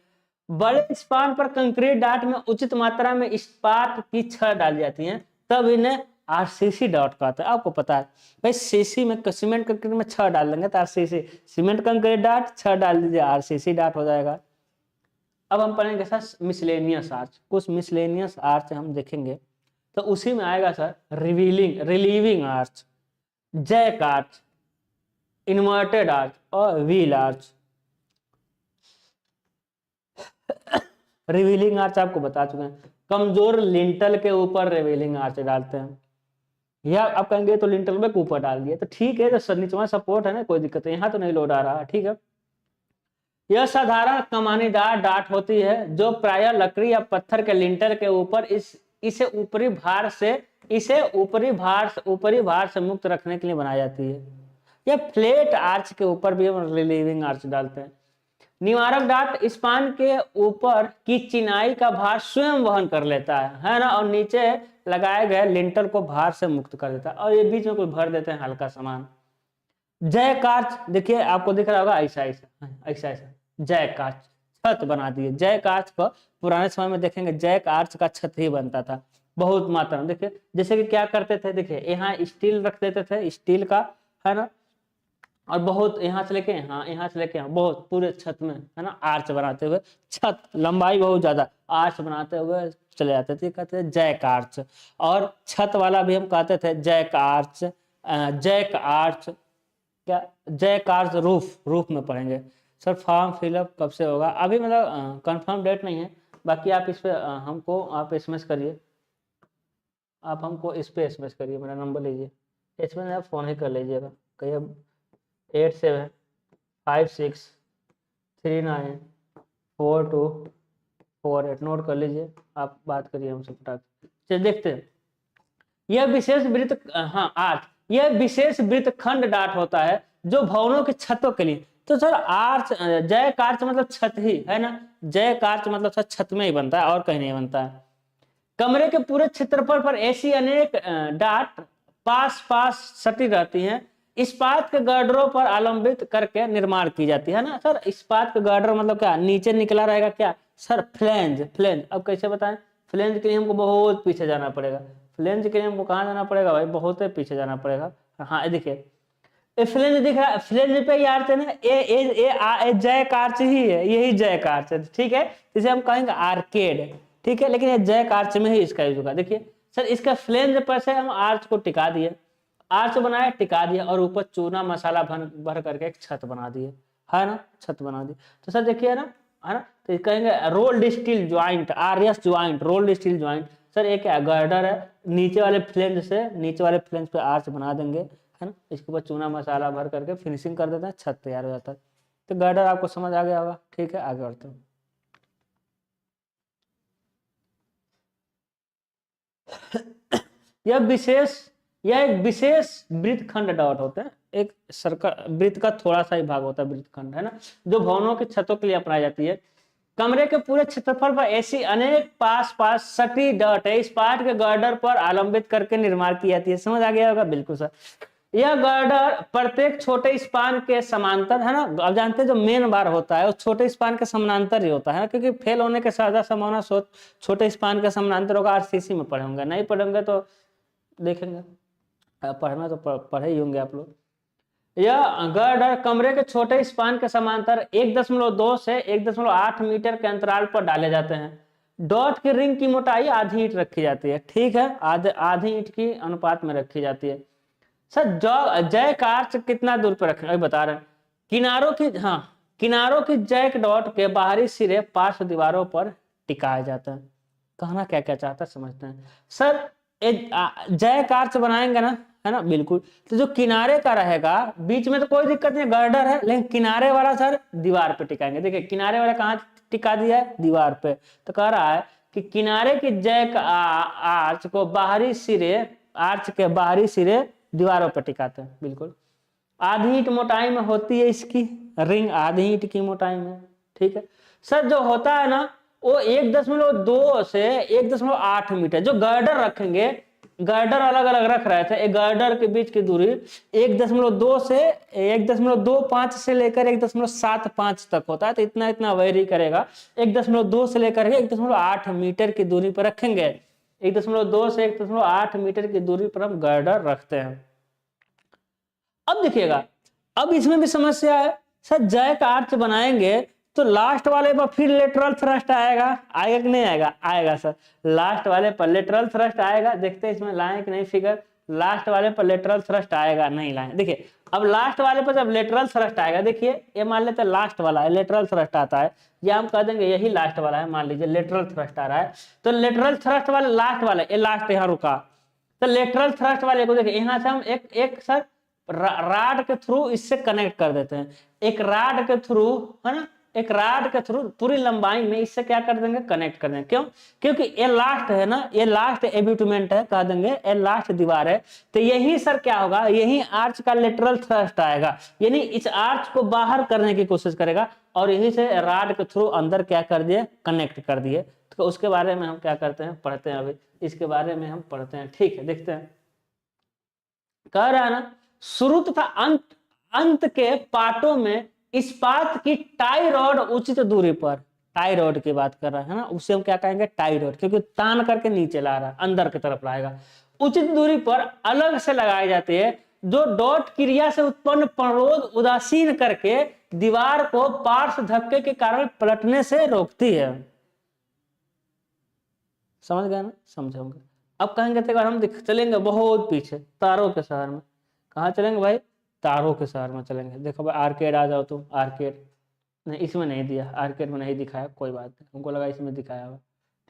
बड़े स्पान पर कंक्रीट डाट में उचित मात्रा में इस्पात की छड़ डाली जाती है, तब इन्हें आरसीसी डाट कहते हैं। आपको पता है भाई, सीसी में सीमेंट कंक्रीट में छड़ डाल देंगे तो आरसीसी, सीमेंट कंक्रीट डाट छड़ डाल दीजिए आरसीसी डाट हो जाएगा। अब हम पढ़ेंगे सर मिसलेनियस आर्च, कुछ मिसलेनियस आर्च हम देखेंगे, तो उसी में आएगा sir relieving arch, jack arch, inverted arch और व्हील आर्च। रिवीलिंग आर्च आपको बता चुके हैं, कमजोर लिंटल के ऊपर रिवीलिंग आर्च डालते हैं। या आप कहेंगे तो लिंटल में ऊपर डाल दिया तो ठीक है, तो नीचे सपोर्ट है ना, कोई दिक्कत नहीं, यहाँ तो नहीं लोड आ रहा। ठीक है, यह साधारण कमानीदार डाट होती है जो प्रायः लकड़ी या पत्थर के लिंटर के ऊपर इसे ऊपरी भार से मुक्त रखने के लिए बनाई जाती है। यह फ्लैट आर्च के ऊपर भी हम रिलीविंग आर्च डालते हैं। निवारक डाट स्पान के ऊपर की चिनाई का भार स्वयं वहन कर लेता है ना, और नीचे लगाए गए लिंटर को भार से मुक्त कर देता है, और ये बीच में कोई भर देते हैं हल्का सामान। जैक आर्च देखिए आपको दिख रहा होगा, ऐसा जैक आर्च छत बना दिए। जैक आर्च को पुराने समय में देखेंगे जैक आर्च का छत ही बनता था बहुत मात्रा में। देखिए जैसे कि क्या करते थे, देखिए यहाँ स्टील रख देते थे, स्टील का है ना, और बहुत यहाँ से लेके यहाँ से लेके बहुत पूरे छत में है ना आर्च बनाते हुए, छत लंबाई बहुत ज्यादा आर्च बनाते हुए चले जाते थे, कहते थे जैक आर्च। और छत वाला भी हम कहते थे जैक आर्च, क्या जैक आर्च रूफ में पढ़ेंगे सर। फॉर्म फिलअप कब से होगा? अभी मतलब कंफर्म डेट नहीं है, बाकी आप इस पे हमको आप एसएमएस करिए, आप हमको इस पे एसएमएस करिए, मेरा नंबर लीजिए, इसमें आप फ़ोन ही कर लीजिएगा, कहिए 8756394248 नोट कर लीजिए, आप बात करिए हमसे फटाक। चलिए देखते हैं, यह विशेष वृत्त आर्च, यह विशेष वृत्त खंड डाट होता है जो भवनों की छतों के लिए। तो सर आर्च, जैक आर्च मतलब छत ही है ना, जैक आर्च मतलब सर छत में ही बनता है और कहीं नहीं बनता है। कमरे के पूरे क्षेत्रफल पर ऐसी अनेक डाट पास सटी रहती हैं, इस्पात के गर्डरों पर आलंबित करके निर्माण की जाती है ना सर। इस्पात के गर्डर मतलब क्या, नीचे निकला रहेगा क्या सर, फ्लेंज। अब कैसे बताएं, फ्लेंज के लिए हमको बहुत पीछे जाना पड़ेगा, फ्लेंज के लिए हमको कहाँ जाना पड़ेगा भाई, बहुत पीछे जाना पड़ेगा। हाँ देखिए फ्लेंज दिख रहा है, फ्लेंज पे ये आर्च है ना, ये जैक आर्च ही है, यही जैक आर्च है। ठीक है, इसे हम कहेंगे आर्केड। ठीक है, लेकिन ये जैक आर्च में ही इसका यूज होगा। देखिए सर इसका फ्लेंज पर से हम आर्च को टिका दिए, आर्च बनाया टिका दिया, और ऊपर चूना मसाला भर करके एक छत बना दिए। है ना, छत बना दी। तो सर देखिए ना, है ना, तो कहेंगे rolled steel joint, RS joint, rolled steel joint. Sir एक गर्डर है, नीचे वाले फ्लेंज से नीचे वाले फ्लेंज पे आर्च बना देंगे, है ना, इसके ऊपर चूना मसाला भर करके फिनिशिंग कर देते हैं, छत तैयार हो जाता है। तो गर्डर आपको समझ आ गया होगा। ठीक है, आगे बढ़ते हैं। यह एक विशेष वृत्तखंड डॉट होता है, एक सर्कल वृत्त का थोड़ा सा ही भाग होता है वृत्तखंड, है ना, जो भवनों की छतों के लिए अपनाई जाती है। कमरे के पूरे क्षेत्रफल पर ऐसी अनेक पास पास सटी डॉट है, इस पार्ट के गर्डर पर आलंबित करके निर्माण की जाती है। समझ आ गया होगा, बिल्कुल सर। यह गर्डर प्रत्येक छोटे स्पान के समांतर, है ना, अब जानते हैं जो मेन बार होता है वो छोटे स्पान के समानांतर ही होता है, क्योंकि फेल होने के ज्यादा संभावना छोटे स्पान के समानांतर होगा। आरसीसी में पढ़े होंगे, नहीं पढ़ेंगे तो देखेंगे, पढ़ना तो पढ़े ही होंगे आप लोग। यह गर्डर कमरे के छोटे स्पान के समांतर 1.2 से 1.8 मीटर के अंतराल पर डाले जाते हैं। डॉट की रिंग की मोटाई आधी ईंट रखी जाती है, ठीक है, आधी ईंट की अनुपात में रखी जाती है। सर जैक आर्च कितना दूर पर रखें, अभी बता रहे हैं। किनारों की, हाँ, किनारों की जैक डॉट के बाहरी सिरे पार्श्व दीवारों पर टिकाए जाते हैं। कहना क्या क्या चाहता है समझते हैं। सर जैक आर्च बनाएंगे ना, है ना, बिल्कुल, तो जो किनारे का रहेगा बीच में तो कोई दिक्कत नहीं, गर्डर है, लेकिन किनारे वाला सर दीवार पे टिकाएंगे। देखिए किनारे वाला कहाँ टिका दिया है, दीवार पे। तो कह रहा है कि किनारे की जैक आर्च को बाहरी सिरे, आर्च के बाहरी सिरे दीवारों पर टिकाते हैं, बिल्कुल। आधी ईंट मोटाई में होती है इसकी रिंग, आधी ईंट की मोटाई में, ठीक है। सर जो होता है ना वो 1.2 से 1.8 मीटर, जो गर्डर रखेंगे, गर्डर अलग अलग रख रहे थे, एक गर्डर के बीच की दूरी 1.2 से 1.25 से लेकर 1.75 तक होता है। तो इतना इतना वेरी करेगा, 1.2 से लेकर के 1.8 मीटर की दूरी पर रखेंगे। 1.2 से 1.8 मीटर की दूरी पर हम गर्डर रखते हैं। अब देखिएगा, अब इसमें भी समस्या है। सर जैक आर्च बनाएंगे तो लास्ट वाले पर फिर लेटरल थ्रस्ट आएगा, आएगा कि नहीं आएगा, आएगा सर। लास्ट वाले पर लेटरल थ्रस्ट आएगा, देखते हैं इसमें लाएं कि नहीं फिगर। लास्ट वाले पर लेटरल थ्रस्ट आएगा, नहीं लाएं। देखिए अब लास्ट वाले पर जब लेटरल थ्रस्ट आएगा, देखिए ये मान लेते हैं लास्ट वाला है, लेटरल थ्रस्ट आता है, या हम कह देंगे यही लास्ट वाला है, मान लीजिए लेटरल थ्रस्ट आ रहा है। तो लेटरल थ्रस्ट वाला लास्ट वाला, ये लास्ट यहाँ रुका, तो लेटरल थ्रस्ट वाले को देखिए यहाँ से हम एक सर राड के थ्रू इससे कनेक्ट कर देते हैं, एक राड के थ्रू, है ना, एक राड के थ्रू पूरी लंबाई में इससे क्या कर देंगे, कनेक्ट कर देंगे। क्यों? क्योंकि ये लास्ट है ना, ये लास्ट एबिटमेंट है, कह देंगे ये लास्ट दीवार है। तो यही सर क्या होगा, यही आर्च का लेटरल थ्रस्ट आएगा, यानी इस आर्च को बाहर करने की कोशिश करेगा, और यही से राड के थ्रू अंदर क्या कर दिए, कनेक्ट कर दिए। तो उसके बारे में हम क्या करते हैं, पढ़ते हैं, अभी इसके बारे में हम पढ़ते हैं, ठीक है। देखते हैं, कह रहा है ना, शुरू तथा अंत के पार्टों में इस्पात की टाई रॉड उचित दूरी पर, टाई रॉड की बात कर रहा है ना, उसे हम क्या कहेंगे, टाई रॉड, क्योंकि तान करके नीचे ला रहा है, अंदर की तरफ लाएगा, उचित दूरी पर अलग से लगाई जाती है, जो डॉट क्रिया से उत्पन्न प्रतिरोध उदासीन करके दीवार को पार्श्व धक्के के कारण पलटने से रोकती है। समझ गए ना, समझोगे। अब कहेंगे तो हम चलेंगे बहुत पीछे, तारों के शहर में। कहाँ चलेंगे भाई, तारों के शहर में चलेंगे। देखो भाई आर्केड आ जाओ तुम, आर्केड नहीं, इसमें नहीं दिया, आर्केड में नहीं दिखाया, कोई बात नहीं, हमको लगा इसमें दिखाया हुआ,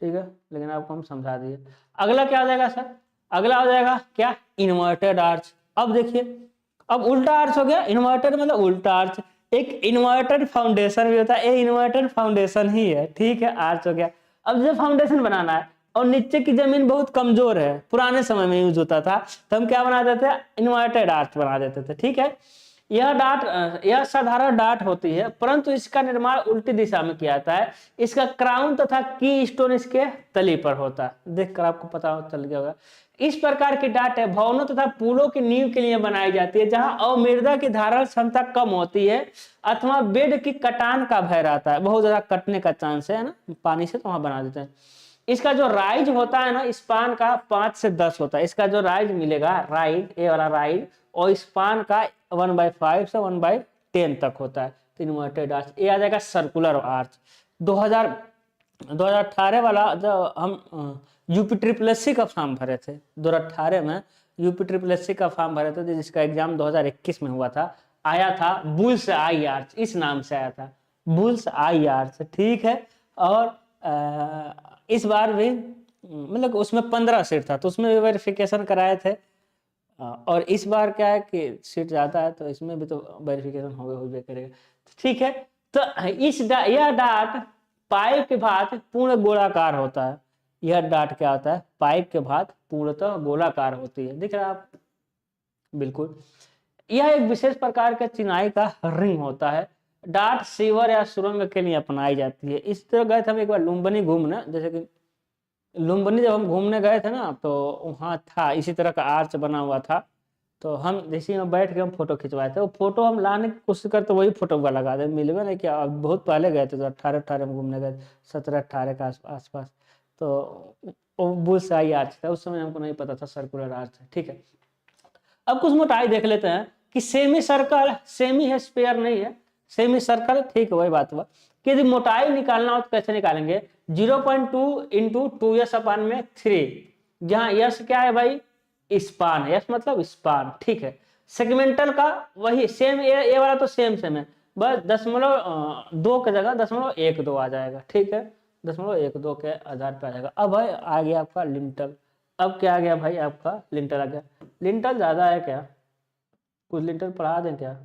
ठीक है, लेकिन आपको हम समझा दिए। अगला क्या हो जाएगा सर, अगला हो जाएगा क्या, इन्वर्टेड आर्च। अब देखिए, अब उल्टा आर्च हो गया, इन्वर्टेड मतलब उल्टा आर्च। एक इन्वर्टेड फाउंडेशन भी होता है, ये इन्वर्टेड फाउंडेशन ही है, ठीक है, आर्च हो गया। अब जब फाउंडेशन बनाना है और नीचे की जमीन बहुत कमजोर है, पुराने समय में यूज होता था, तो हम क्या बना देते हैं, इन्वर्टेड आर्च बना देते थे, ठीक है। यह साधारण डाट होती है, परंतु इसका निर्माण उल्टी दिशा में किया जाता है। इसका क्राउन तथा की स्टोन इसके तली पर होता है, देखकर आपको पता चल गया होगा। इस प्रकार की डाट है भवनों तथा पुलों की नींव के लिए बनाई जाती है, जहां अवमृदा की धारण क्षमता कम होती है अथवा बेड की कटान का भय रहता है, बहुत ज्यादा कटने का चांस है ना पानी से, तो वहां बना देते हैं। इसका जो राइज होता है ना, स्पान का 5 से 10 होता है, इसका जो राइज मिलेगा, राइड, ये वाला राइड, और स्पान का 1/5 से 1/10 तक होता है। तो इन्वर्टेड आर्च, ये आ जाएगा सर्कुलर आर्च। 2018 वाला जब हम यूपी ट्रिपल एससी का फॉर्म भरे थे, 2018 में यूपी ट्रिपल एससी का फॉर्म भरे थे, जिसका एग्जाम 2021 में हुआ था, आया था बुल्स आई आर्च, इस नाम से आया था बुल्स आई आर्च, ठीक है। और इस बार भी मतलब उसमें 15 सीट था तो उसमें भी वेरिफिकेशन कराए थे। और इस बार क्या है कि सीट ज़्यादा है तो इसमें भी तो वेरिफिकेशन हो करेगा, ठीक है। तो यह डाट पाइप के भांति पूर्ण गोलाकार होता है। यह डाट क्या होता है, पाइप के भांति पूर्णतः गोलाकार होती है, दिख रहा है आप, बिल्कुल। यह एक विशेष प्रकार के चिनाई का रिंग होता है। डाट सीवर या सुरंग के लिए अपनाई जाती है। इस तरह गए थे हम एक बार लुम्बिनी घूमने, जैसे कि लुम्बिनी जब हम घूमने गए थे ना तो वहाँ था इसी तरह का आर्च बना हुआ था, तो हम इसी में बैठ के हम फोटो खिंचवाए थे। वो फोटो हम लाने की कोशिश करते वही फोटो का लगा दे, मिलवे नहीं क्या, बहुत पहले गए थे तो 18 में घूमने गए, 17-18 के आसपास। तो वो बुल्स आई आर्च था, उस समय हमको नहीं पता था सर्कुलर आर्च है, ठीक है। अब कुछ मोटाई देख लेते हैं कि सेमी सर्कल, सेमी है स्पेयर नहीं है, सेमी सर्कल, ठीक है, वही बात हुआ कि यदि मोटाई निकालना हो तो कैसे निकालेंगे, 0.2 इंटू 2s अपान में 3, जहां यस क्या है भाई, स्पान, यस मतलब स्पान, ठीक है। सेगमेंटल का वही सेम, ये वाला तो सेम है, बस 0.2 के जगह 0.12 आ जाएगा, ठीक है, 0.12 के आधार पर आ जाएगा। अब भाई आ गया आपका लिंटल। अब क्या आ गया भाई, आपका लिंटल आ गया। लिंटल ज्यादा है क्या, कुछ लिंटल पढ़ा दें क्या,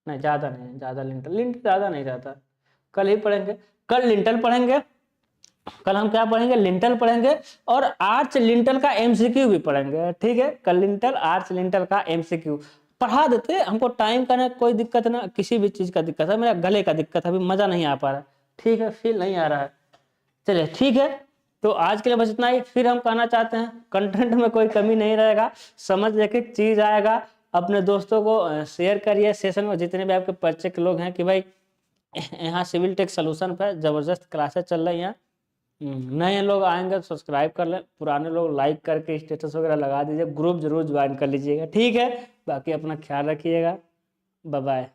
नहीं ज्यादा नहीं, ज्यादा लिंटल ज्यादा नहीं रहता, कल ही पढ़ेंगे, कल लिंटल पढ़ेंगे, कल हम क्या पढ़ेंगे, लिंटल पढ़ेंगे और आर्च लिंटल का एमसीक्यू भी पढ़ेंगे, ठीक है। कल लिंटल आर्च लिंटल का एमसीक्यू पढ़ा देते, हमको टाइम का ना कोई दिक्कत ना किसी भी चीज का दिक्कत है, मेरा गले का दिक्कत है, अभी मजा नहीं आ पा रहा, ठीक है, फील नहीं आ रहा है, चलिए ठीक है। तो आज के लिए बस इतना ही। फिर हम कहना चाहते हैं कंटेंट में कोई कमी नहीं रहेगा, समझ लेके चीज आएगा, अपने दोस्तों को शेयर करिए, सेशन में जितने भी आपके परिचय के लोग हैं कि भाई यहाँ सिविल टेक सोल्यूशन पे जबरदस्त क्लासेस चल रही हैं, नए लोग आएंगे तो सब्सक्राइब कर लें, पुराने लोग लाइक करके स्टेटस वगैरह लगा दीजिए, ग्रुप जरूर ज्वाइन कर लीजिएगा, ठीक है। बाकी अपना ख्याल रखिएगा, बाय बाय।